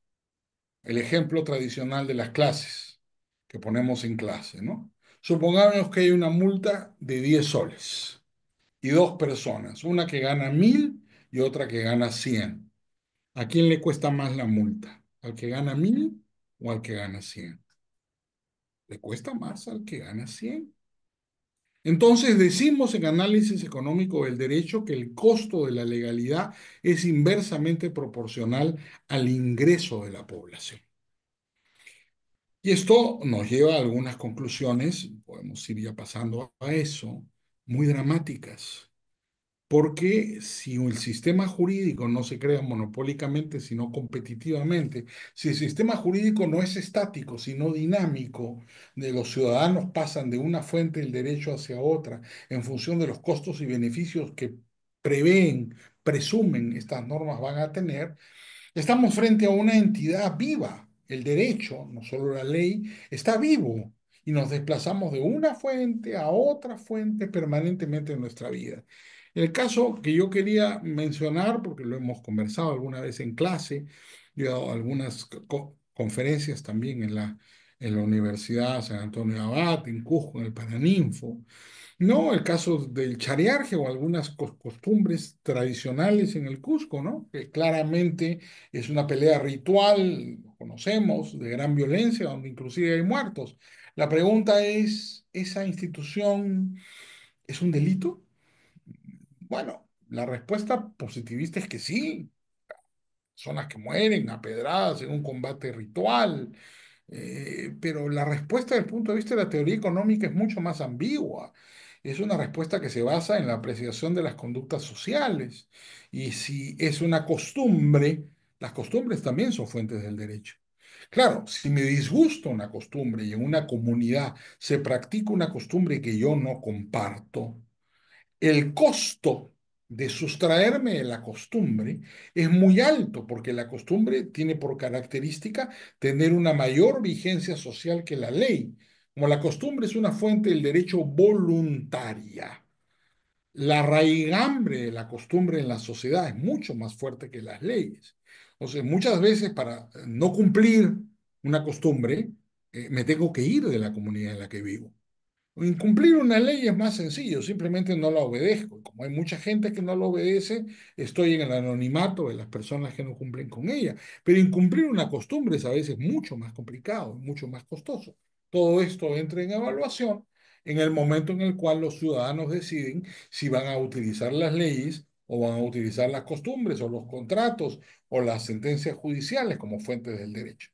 El ejemplo tradicional de las clases que ponemos en clase, ¿no? Supongamos que hay una multa de 10 soles y dos personas, una que gana 1.000 y otra que gana 100. ¿A quién le cuesta más la multa? ¿Al que gana 1.000 o al que gana 100? Le cuesta más al que gana 100. Entonces decimos en análisis económico del derecho que el costo de la legalidad es inversamente proporcional al ingreso de la población. Y esto nos lleva a algunas conclusiones, podemos ir ya pasando a eso, muy dramáticas. Porque si el sistema jurídico no se crea monopólicamente, sino competitivamente, si el sistema jurídico no es estático, sino dinámico, de los ciudadanos pasan de una fuente del derecho hacia otra en función de los costos y beneficios que prevén, presumen estas normas van a tener, estamos frente a una entidad viva. El derecho, no solo la ley, está vivo y nos desplazamos de una fuente a otra fuente permanentemente en nuestra vida. El caso que yo quería mencionar, porque lo hemos conversado alguna vez en clase, yo he dado algunas conferencias también en la Universidad San Antonio de Abad, en Cusco, en el Paraninfo, no, el caso del chariarje o algunas costumbres tradicionales en el Cusco, ¿no? Que claramente es una pelea ritual, lo conocemos, de gran violencia, donde inclusive hay muertos. La pregunta es, ¿esa institución es un delito? Bueno, la respuesta positivista es que sí, son las que mueren apedradas en un combate ritual, pero la respuesta desde el punto de vista de la teoría económica es mucho más ambigua. Es una respuesta que se basa en la apreciación de las conductas sociales. Y si es una costumbre, las costumbres también son fuentes del derecho. Claro, si me disgusta una costumbre y en una comunidad se practica una costumbre que yo no comparto, el costo de sustraerme de la costumbre es muy alto porque la costumbre tiene por característica tener una mayor vigencia social que la ley. Como la costumbre es una fuente del derecho voluntaria, la raigambre de la costumbre en la sociedad es mucho más fuerte que las leyes. O sea, muchas veces para no cumplir una costumbre, me tengo que ir de la comunidad en la que vivo. Incumplir una ley es más sencillo, simplemente no la obedezco. Como hay mucha gente que no lo obedece, estoy en el anonimato de las personas que no cumplen con ella. Pero incumplir una costumbre es a veces mucho más complicado, mucho más costoso. Todo esto entra en evaluación en el momento en el cual los ciudadanos deciden si van a utilizar las leyes o van a utilizar las costumbres o los contratos o las sentencias judiciales como fuentes del derecho.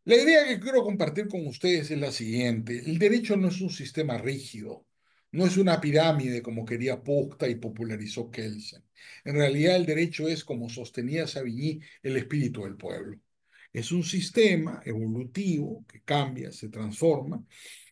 La idea que quiero compartir con ustedes es la siguiente. El derecho no es un sistema rígido, no es una pirámide como quería Puchta y popularizó Kelsen. En realidad el derecho es, como sostenía Savigny, el espíritu del pueblo. Es un sistema evolutivo que cambia, se transforma,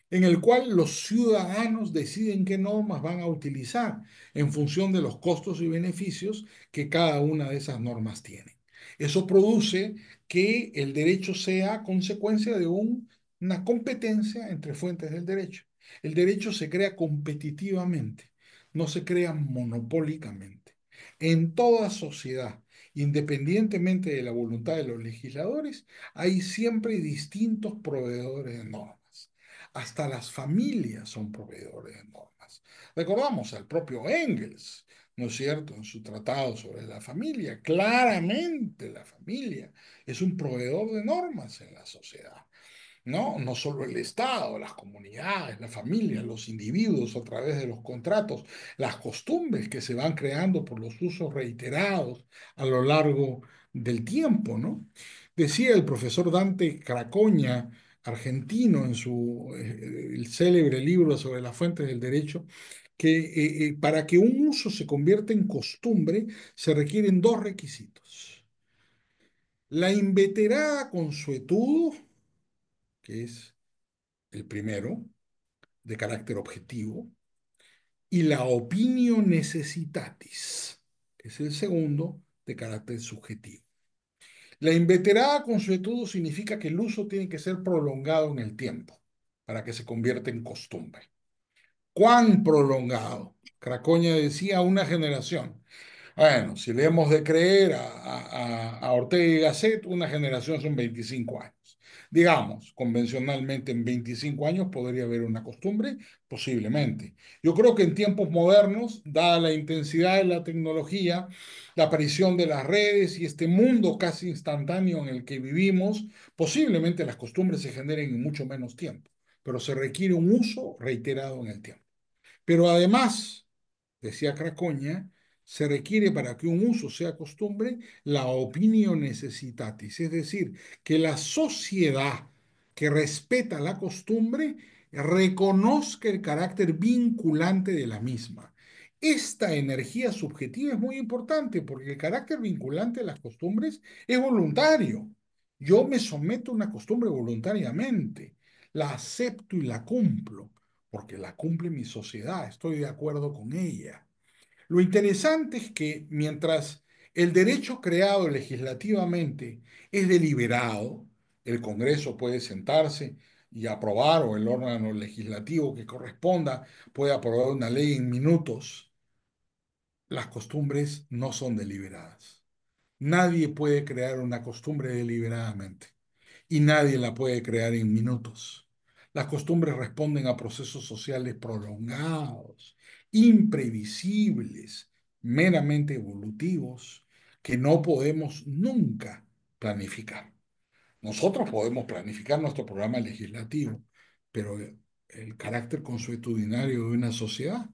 en el cual los ciudadanos deciden qué normas van a utilizar en función de los costos y beneficios que cada una de esas normas tiene. Eso produce que el derecho sea consecuencia de una competencia entre fuentes del derecho. El derecho se crea competitivamente, no se crea monopólicamente. En toda sociedad, independientemente de la voluntad de los legisladores, hay siempre distintos proveedores de normas. Hasta las familias son proveedores de normas. Recordamos al propio Engels, ¿no es cierto?, en su tratado sobre la familia. Claramente la familia es un proveedor de normas en la sociedad. No, no solo el Estado, las comunidades, la familia, los individuos a través de los contratos, las costumbres que se van creando por los usos reiterados a lo largo del tiempo, ¿no? Decía el profesor Dante Cracoña, argentino, en su el célebre libro sobre las fuentes del derecho, que para que un uso se convierta en costumbre se requieren dos requisitos. La inveterada consuetudo, que es el primero, de carácter objetivo, y la opinio necessitatis, que es el segundo, de carácter subjetivo. La inveterada consuetudo significa que el uso tiene que ser prolongado en el tiempo para que se convierta en costumbre. ¿Cuán prolongado? Cracoña decía una generación. Bueno, si le hemos de creer a Ortega y Gasset, una generación son 25 años. Digamos, convencionalmente en 25 años podría haber una costumbre, posiblemente. Yo creo que en tiempos modernos, dada la intensidad de la tecnología, la aparición de las redes y este mundo casi instantáneo en el que vivimos, posiblemente las costumbres se generen en mucho menos tiempo, pero se requiere un uso reiterado en el tiempo. Pero además, decía Cracoña, se requiere para que un uso sea costumbre la opinio necessitatis, es decir, que la sociedad que respeta la costumbre reconozca el carácter vinculante de la misma. Esta energía subjetiva es muy importante porque el carácter vinculante de las costumbres es voluntario. Yo me someto a una costumbre voluntariamente, la acepto y la cumplo porque la cumple mi sociedad, estoy de acuerdo con ella. Lo interesante es que mientras el derecho creado legislativamente es deliberado, el Congreso puede sentarse y aprobar, o el órgano legislativo que corresponda puede aprobar una ley en minutos, las costumbres no son deliberadas. Nadie puede crear una costumbre deliberadamente y nadie la puede crear en minutos. Las costumbres responden a procesos sociales prolongados, imprevisibles, meramente evolutivos, que no podemos nunca planificar. Nosotros podemos planificar nuestro programa legislativo, pero el carácter consuetudinario de una sociedad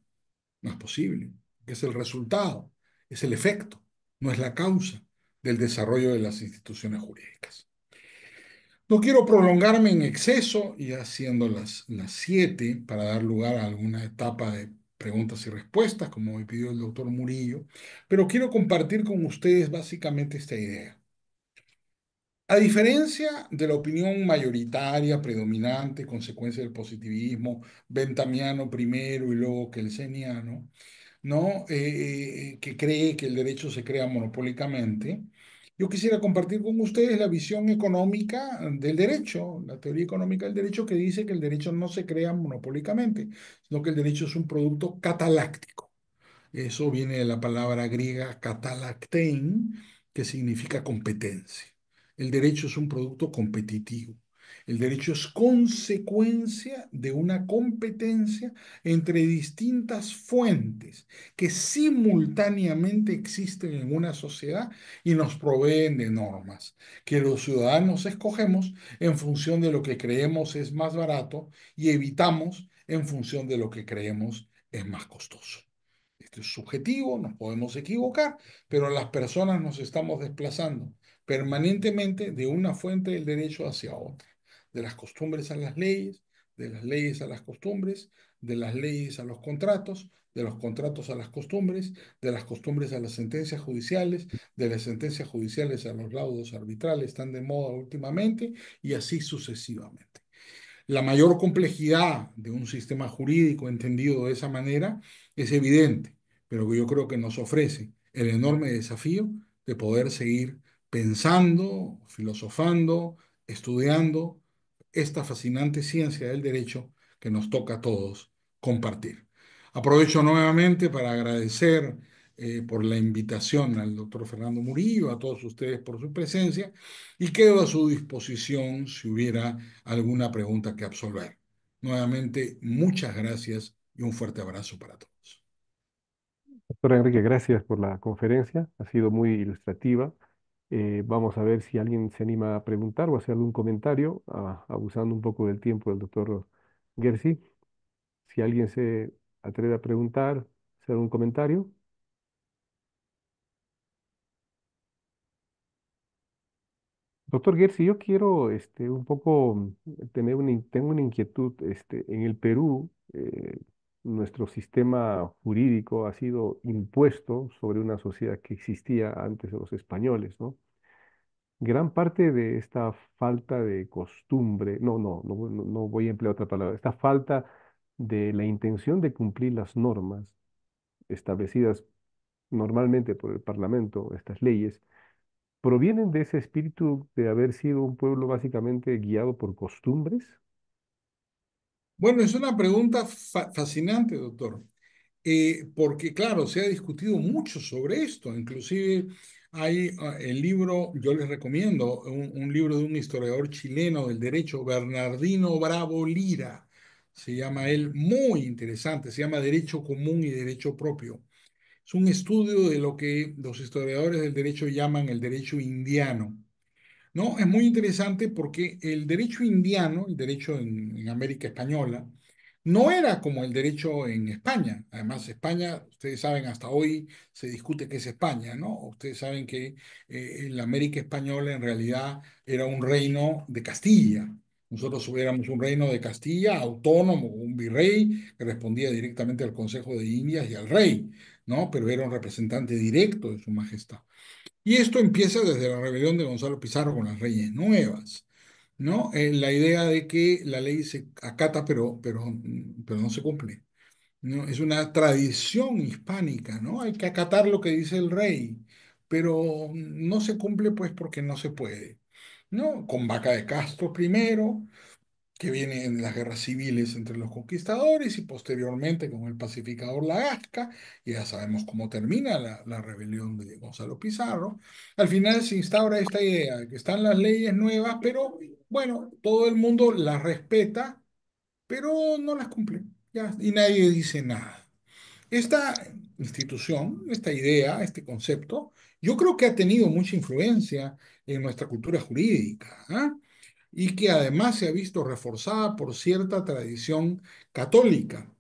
no es posible, que es el resultado, es el efecto, no es la causa del desarrollo de las instituciones jurídicas. No quiero prolongarme en exceso y haciendo las 7 para dar lugar a alguna etapa de preguntas y respuestas, como me pidió el doctor Murillo, pero quiero compartir con ustedes básicamente esta idea. A diferencia de la opinión mayoritaria, predominante, consecuencia del positivismo, Benthamiano primero y luego kelseniano, ¿no? Que cree que el derecho se crea monopólicamente. Yo quisiera compartir con ustedes la visión económica del derecho, la teoría económica del derecho que dice que el derecho no se crea monopólicamente, sino que el derecho es un producto cataláctico. Eso viene de la palabra griega katalaktein, que significa competencia. El derecho es un producto competitivo. El derecho es consecuencia de una competencia entre distintas fuentes que simultáneamente existen en una sociedad y nos proveen de normas que los ciudadanos escogemos en función de lo que creemos es más barato y evitamos en función de lo que creemos es más costoso. Esto es subjetivo, nos podemos equivocar, pero las personas nos estamos desplazando permanentemente de una fuente del derecho hacia otra, de las costumbres a las leyes, de las leyes a las costumbres, de las leyes a los contratos, de los contratos a las costumbres, de las costumbres a las sentencias judiciales, de las sentencias judiciales a los laudos arbitrales, están de moda últimamente, y así sucesivamente. La mayor complejidad de un sistema jurídico entendido de esa manera es evidente, pero yo creo que nos ofrece el enorme desafío de poder seguir pensando, filosofando, estudiando esta fascinante ciencia del derecho que nos toca a todos compartir. Aprovecho nuevamente para agradecer por la invitación al doctor Fernando Murillo, a todos ustedes por su presencia y quedo a su disposición si hubiera alguna pregunta que absolver. Nuevamente, muchas gracias y un fuerte abrazo para todos. Doctor Enrique, gracias por la conferencia, ha sido muy ilustrativa. Vamos a ver si alguien se anima a preguntar o hacer algún comentario, abusando un poco del tiempo del doctor Gersi. Si alguien se atreve a preguntar, hacer un comentario. Doctor Gersi, yo quiero un poco tengo una inquietud. En el Perú, nuestro sistema jurídico ha sido impuesto sobre una sociedad que existía antes de los españoles, ¿no? Gran parte de esta falta de costumbre, no voy a emplear otra palabra, esta falta de la intención de cumplir las normas establecidas normalmente por el Parlamento, estas leyes, provienen de ese espíritu de haber sido un pueblo básicamente guiado por costumbres. Bueno, es una pregunta fascinante, doctor. Porque claro, se ha discutido mucho sobre esto, inclusive hay el libro, yo les recomiendo, un libro de un historiador chileno del derecho, Bernardino Bravo Lira, se llama él, muy interesante, se llama Derecho Común y Derecho Propio. Es un estudio de lo que los historiadores del derecho llaman el derecho indiano. ¿No? Es muy interesante porque el derecho indiano, el derecho en América Española, no era como el derecho en España. Además, España, ustedes saben, hasta hoy se discute qué es España, ¿no? Ustedes saben que la América Española en realidad era un reino de Castilla. Nosotros hubiéramos un reino de Castilla autónomo, un virrey que respondía directamente al Consejo de Indias y al rey, ¿no? Pero era un representante directo de su majestad. Y esto empieza desde la rebelión de Gonzalo Pizarro con las leyes nuevas, ¿no? La idea de que la ley se acata pero no se cumple, ¿no? Es una tradición hispánica, ¿no? Hay que acatar lo que dice el rey, pero no se cumple pues porque no se puede, ¿no? Con Vaca de Castro primero, que viene en las guerras civiles entre los conquistadores y posteriormente con el pacificador Lagasca, y ya sabemos cómo termina la rebelión de Gonzalo Pizarro. Al final se instaura esta idea de que están las leyes nuevas, pero bueno, todo el mundo las respeta, pero no las cumple, ya, y nadie dice nada. Esta institución, esta idea, este concepto, yo creo que ha tenido mucha influencia en nuestra cultura jurídica, ¿ah? Y que además se ha visto reforzada por cierta tradición católica.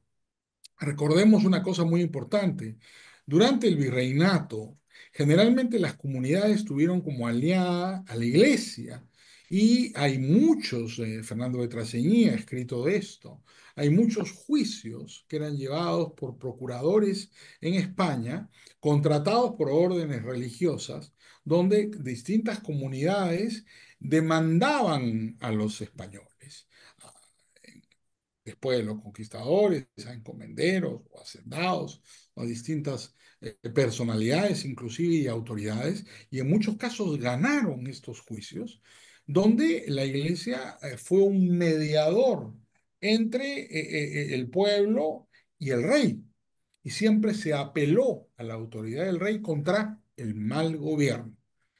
Recordemos una cosa muy importante. Durante el virreinato, generalmente las comunidades estuvieron como aliadas a la iglesia. Y hay muchos, Fernando de Traseñí ha escrito de esto, hay muchos juicios que eran llevados por procuradores en España, contratados por órdenes religiosas, donde distintas comunidades demandaban a los españoles después de los conquistadores, a encomenderos o hacendados o a distintas personalidades inclusive y autoridades, y en muchos casos ganaron estos juicios, donde la iglesia fue un mediador entre el pueblo y el rey, y siempre se apeló a la autoridad del rey contra el mal gobierno.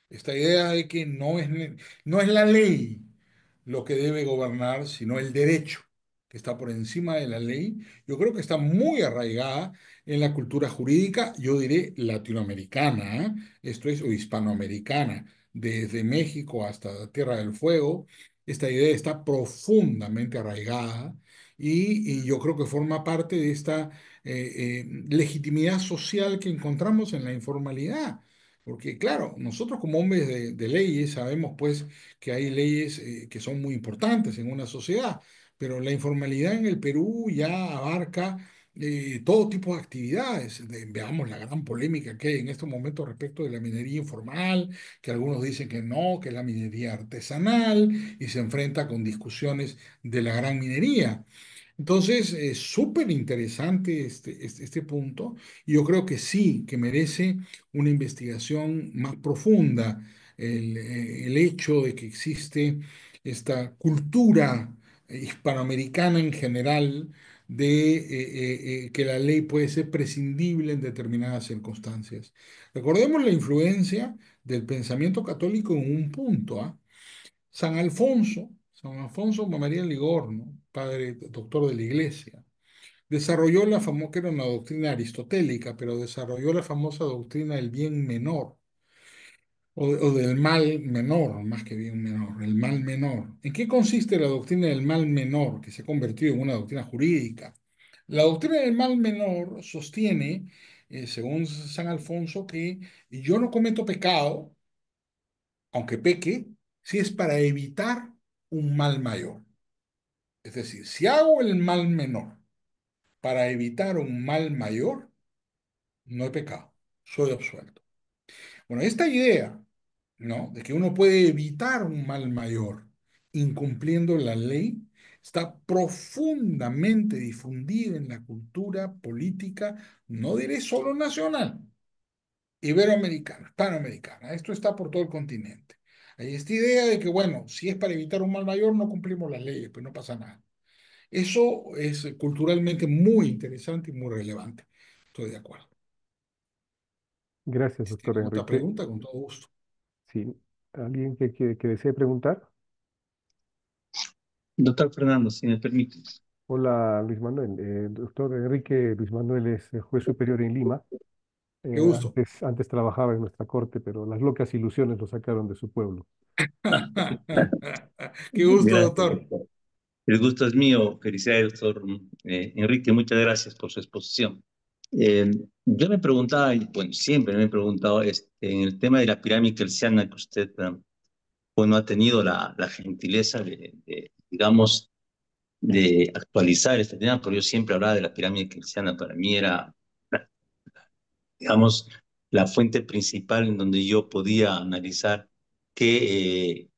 Esta idea de que no es la ley lo que debe gobernar, sino el derecho que está por encima de la ley, yo creo que está muy arraigada en la cultura jurídica, yo diré latinoamericana, ¿eh? Esto es, o hispanoamericana, desde México hasta Tierra del Fuego. Esta idea está profundamente arraigada y yo creo que forma parte de esta legitimidad social que encontramos en la informalidad. Porque claro, nosotros como hombres de leyes sabemos pues que hay leyes que son muy importantes en una sociedad, pero la informalidad en el Perú ya abarca todo tipo de actividades. Veamos la gran polémica que hay en estos momentos respecto de la minería informal, que algunos dicen que no, que es la minería artesanal, y se enfrenta con discusiones de la gran minería. Entonces, es súper interesante este punto, y yo creo que sí, que merece una investigación más profunda el hecho de que existe esta cultura hispanoamericana en general de que la ley puede ser prescindible en determinadas circunstancias. Recordemos la influencia del pensamiento católico en un punto, ¿ah? San Alfonso María Ligorno, padre doctor de la Iglesia, desarrolló la famosa, que era una doctrina aristotélica, pero desarrolló la famosa doctrina del bien menor, o del mal menor, más que bien menor, el mal menor. ¿En qué consiste la doctrina del mal menor, que se ha convertido en una doctrina jurídica? La doctrina del mal menor sostiene, según San Alfonso, que yo no cometo pecado, aunque peque, si es para evitar un mal mayor. Es decir, si hago el mal menor para evitar un mal mayor, no he pecado, soy absuelto. Bueno, esta idea, ¿no? De que uno puede evitar un mal mayor incumpliendo la ley, está profundamente difundida en la cultura política, no diré solo nacional, iberoamericana, panamericana. Esto está por todo el continente. Hay esta idea de que, bueno, si es para evitar un mal mayor, no cumplimos las leyes, pues no pasa nada. Eso es culturalmente muy interesante y muy relevante. Estoy de acuerdo. Gracias, Si doctor tienen otra Enrique. pregunta, con todo gusto. Sí, ¿alguien que desee preguntar? Doctor Fernando, si me permite. Hola, Luis Manuel. Doctor Enrique Luis Manuel es juez superior en Lima. Qué gusto. Antes trabajaba en nuestra corte, pero las locas ilusiones lo sacaron de su pueblo. Qué gusto, Gracias, doctor. doctor. El gusto es mío. Felicidades, doctor Enrique. Muchas gracias por su exposición. Eh, yo me preguntaba, y bueno, siempre me he preguntado, en el tema de la pirámide kelsiana que usted, bueno, ha tenido la gentileza digamos, de actualizar este tema, pero yo siempre hablaba de la pirámide kelsiana. Para mí era, digamos, la fuente principal en donde yo podía analizar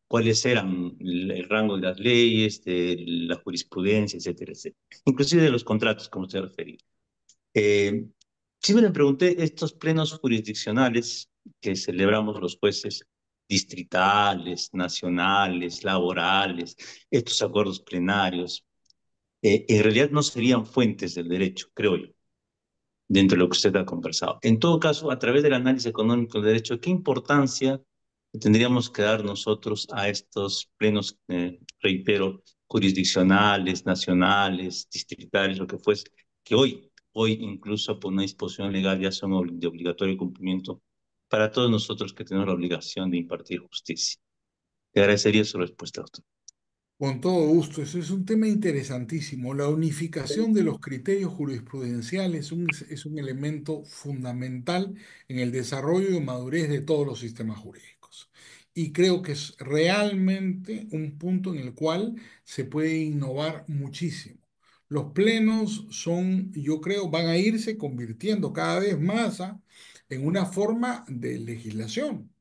cuáles eran el rango de las leyes, de la jurisprudencia, etcétera, etcétera. Inclusive de los contratos, como usted refería. Eh, Siempre me pregunté, estos plenos jurisdiccionales que celebramos los jueces distritales, nacionales, laborales, estos acuerdos plenarios, en realidad no serían fuentes del derecho, creo yo, dentro de lo que usted ha conversado. En todo caso, a través del análisis económico del derecho, ¿qué importancia tendríamos que dar nosotros a estos plenos, reitero, jurisdiccionales, nacionales, distritales, lo que fuese, que hoy incluso por una disposición legal ya son de obligatorio cumplimiento para todos nosotros que tenemos la obligación de impartir justicia? Te agradecería su respuesta, doctor. Con todo gusto, eso es un tema interesantísimo. La unificación de los criterios jurisprudenciales es un elemento fundamental en el desarrollo y madurez de todos los sistemas jurídicos. Y creo que es realmente un punto en el cual se puede innovar muchísimo. Los plenos son, yo creo, van a irse convirtiendo cada vez más en una forma de legislación.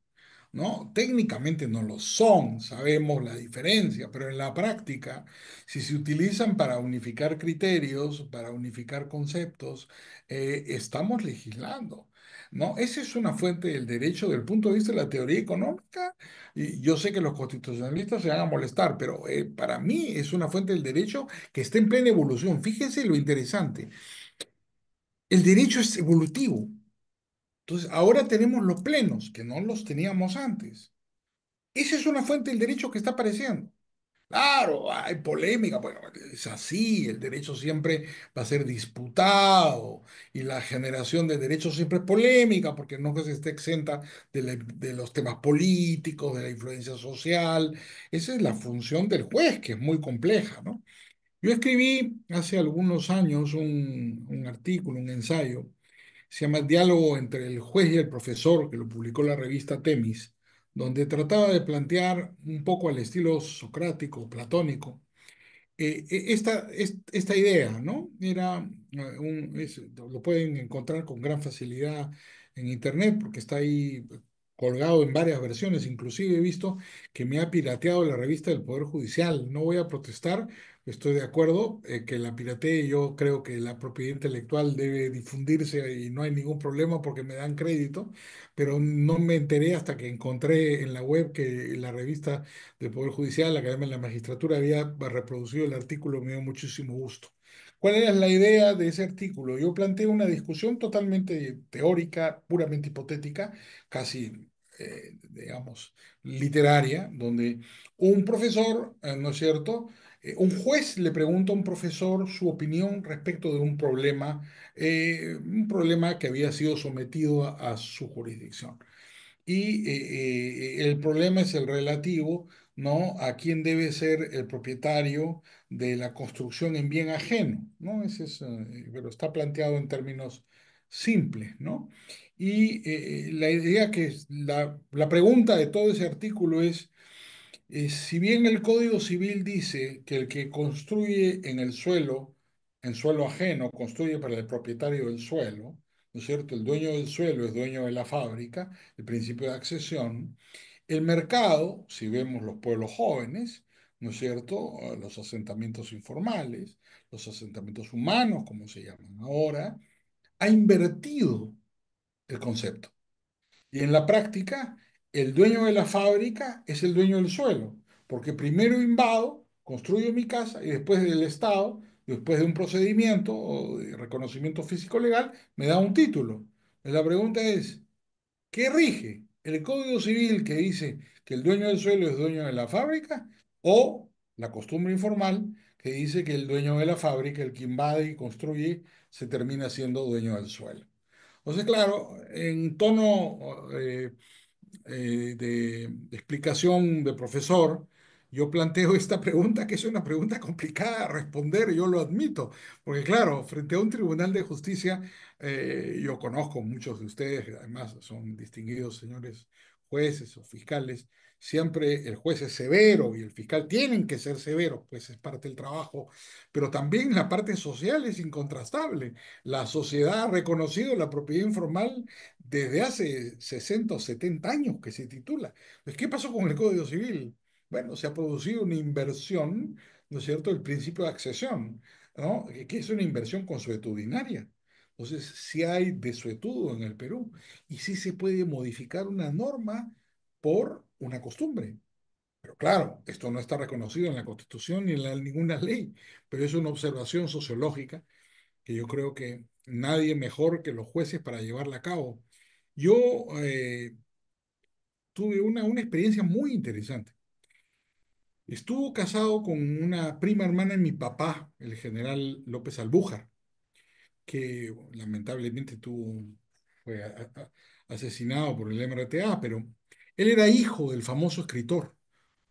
¿No? Técnicamente no lo son, sabemos la diferencia, pero en la práctica, si se utilizan para unificar criterios, para unificar conceptos, estamos legislando, ¿no? Esa es una fuente del derecho desde el punto de vista de la teoría económica, y yo sé que los constitucionalistas se van a molestar, pero para mí es una fuente del derecho que está en plena evolución. Fíjense lo interesante, el derecho es evolutivo. Entonces, ahora tenemos los plenos, que no los teníamos antes. Esa es una fuente del derecho que está apareciendo. Claro, hay polémica, bueno, es así, el derecho siempre va a ser disputado y la generación de derechos siempre es polémica porque no se está exenta de los temas políticos, de la influencia social. Esa es la función del juez, que es muy compleja, ¿no? Yo escribí hace algunos años un artículo, un ensayo se llama El diálogo entre el juez y el profesor, que lo publicó la revista Temis, donde trataba de plantear un poco al estilo socrático, platónico, esta idea, ¿no? Era lo pueden encontrar con gran facilidad en internet porque está ahí colgado en varias versiones. Inclusive he visto que me ha pirateado la revista del Poder Judicial. No voy a protestar, estoy de acuerdo que la piratee. Yo creo que la propiedad intelectual debe difundirse y no hay ningún problema porque me dan crédito, pero no me enteré hasta que encontré en la web que la revista del Poder Judicial, la Academia de la Magistratura, había reproducido el artículo, me dio muchísimo gusto. ¿Cuál era la idea de ese artículo? Yo planteé una discusión totalmente teórica, puramente hipotética, casi, digamos, literaria, donde un profesor, ¿no es cierto? Un juez le pregunta a un profesor su opinión respecto de un problema que había sido sometido a su jurisdicción. Y el problema es el relativo, ¿no? A quién debe ser el propietario de la construcción en bien ajeno, ¿no? Pero está planteado en términos simples, ¿no? Y la idea la pregunta de todo ese artículo es, Si bien el Código Civil dice que el que construye en suelo ajeno, construye para el propietario del suelo, ¿no es cierto? El dueño del suelo es dueño de la fábrica, el principio de accesión. El mercado, si vemos los pueblos jóvenes, ¿no es cierto? Los asentamientos informales, los asentamientos humanos, como se llaman ahora, ha invertido el concepto. Y en la práctica, el dueño de la fábrica es el dueño del suelo, porque primero invado, construyo mi casa y después del Estado, después de un procedimiento o de reconocimiento físico legal, me da un título. La pregunta es, ¿qué rige? ¿El Código Civil que dice que el dueño del suelo es dueño de la fábrica o la costumbre informal que dice que el dueño de la fábrica, el que invade y construye, se termina siendo dueño del suelo? Entonces, claro, en tono de explicación de profesor, yo planteo esta pregunta, que es una pregunta complicada de responder, yo lo admito, porque claro, frente a un tribunal de justicia, yo conozco muchos de ustedes, además son distinguidos señores jueces o fiscales, siempre el juez es severo y el fiscal tienen que ser severos, pues es parte del trabajo, pero también la parte social es incontrastable. La sociedad ha reconocido la propiedad informal desde hace 60 o 70 años que se titula. Pues, ¿qué pasó con el Código Civil? Bueno, se ha producido una inversión, ¿no es cierto?, el principio de accesión, ¿no? Que es una inversión consuetudinaria. Entonces, sí hay desuetudo en el Perú y sí se puede modificar una norma por una costumbre. Pero claro, esto no está reconocido en la Constitución ni en ninguna ley, pero es una observación sociológica que yo creo que nadie mejor que los jueces para llevarla a cabo. Yo tuve una experiencia muy interesante. Estuvo casado con una prima hermana de mi papá, el general López Albújar, que lamentablemente fue asesinado por el MRTA, pero él era hijo del famoso escritor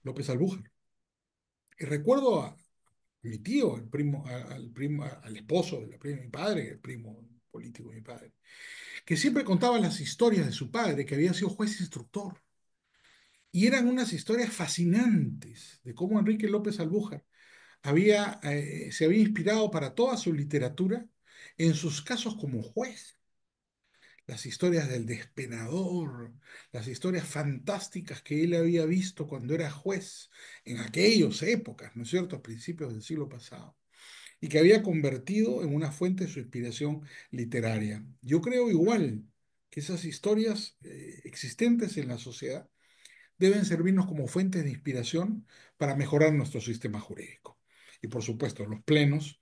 López Albújar. Y recuerdo a mi tío, al esposo de la prima de mi padre, el primo político de mi padre, que siempre contaba las historias de su padre, que había sido juez instructor. Y eran unas historias fascinantes de cómo Enrique López Albújar se había inspirado para toda su literatura en sus casos como juez. Las historias del despenador, las historias fantásticas que él había visto cuando era juez en aquellas épocas, ¿no es cierto?, a principios del siglo pasado, y que había convertido en una fuente de su inspiración literaria. Yo creo igual que esas historias existentes en la sociedad deben servirnos como fuentes de inspiración para mejorar nuestro sistema jurídico. Y por supuesto, los plenos,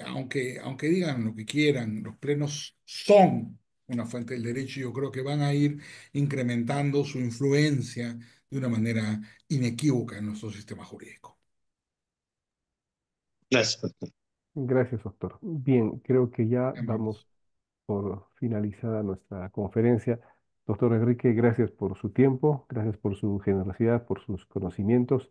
aunque digan lo que quieran, los plenos son una fuente del derecho y yo creo que van a ir incrementando su influencia de una manera inequívoca en nuestro sistema jurídico. Gracias, doctor. Gracias, doctor. Bien, creo que ya Amables. damos por finalizada nuestra conferencia. Doctor Enrique, gracias por su tiempo, gracias por su generosidad, por sus conocimientos.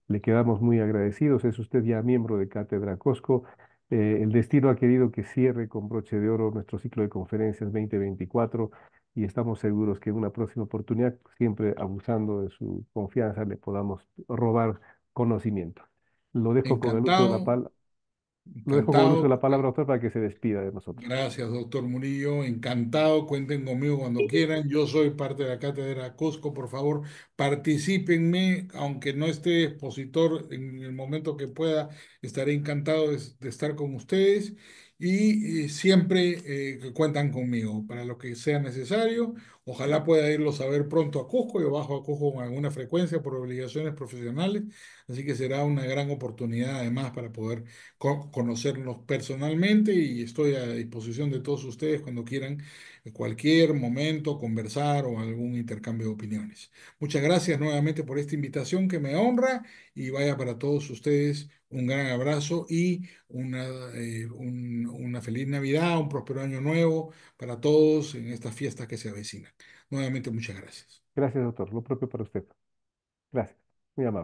Le quedamos muy agradecidos. Es usted ya miembro de Cátedra Cosco. El destino ha querido que cierre con broche de oro nuestro ciclo de conferencias 2024 y estamos seguros que en una próxima oportunidad, siempre abusando de su confianza, le podamos robar conocimiento. Lo dejo con el uso de la Encantado, palabra. Lo dejo con el uso de encantado. la palabra, doctor, para que se despida de nosotros. Gracias, doctor Murillo. Encantado. Cuenten conmigo cuando quieran. Yo soy parte de la Cátedra Cusco. Por favor, particípenme, aunque no esté expositor en el momento que pueda. Estaré encantado de estar con ustedes y siempre que cuentan conmigo para lo que sea necesario. Ojalá pueda irlos a ver pronto a Cusco. Yo bajo a Cusco con alguna frecuencia por obligaciones profesionales, así que será una gran oportunidad además para poder conocernos personalmente y estoy a disposición de todos ustedes cuando quieran, en cualquier momento, conversar o algún intercambio de opiniones. Muchas gracias nuevamente por esta invitación que me honra y vaya para todos ustedes un gran abrazo y una feliz Navidad, un próspero año nuevo para todos en estas fiestas que se avecinan. Nuevamente, muchas gracias. Gracias, doctor. Lo propio para usted. Gracias. Muy amable.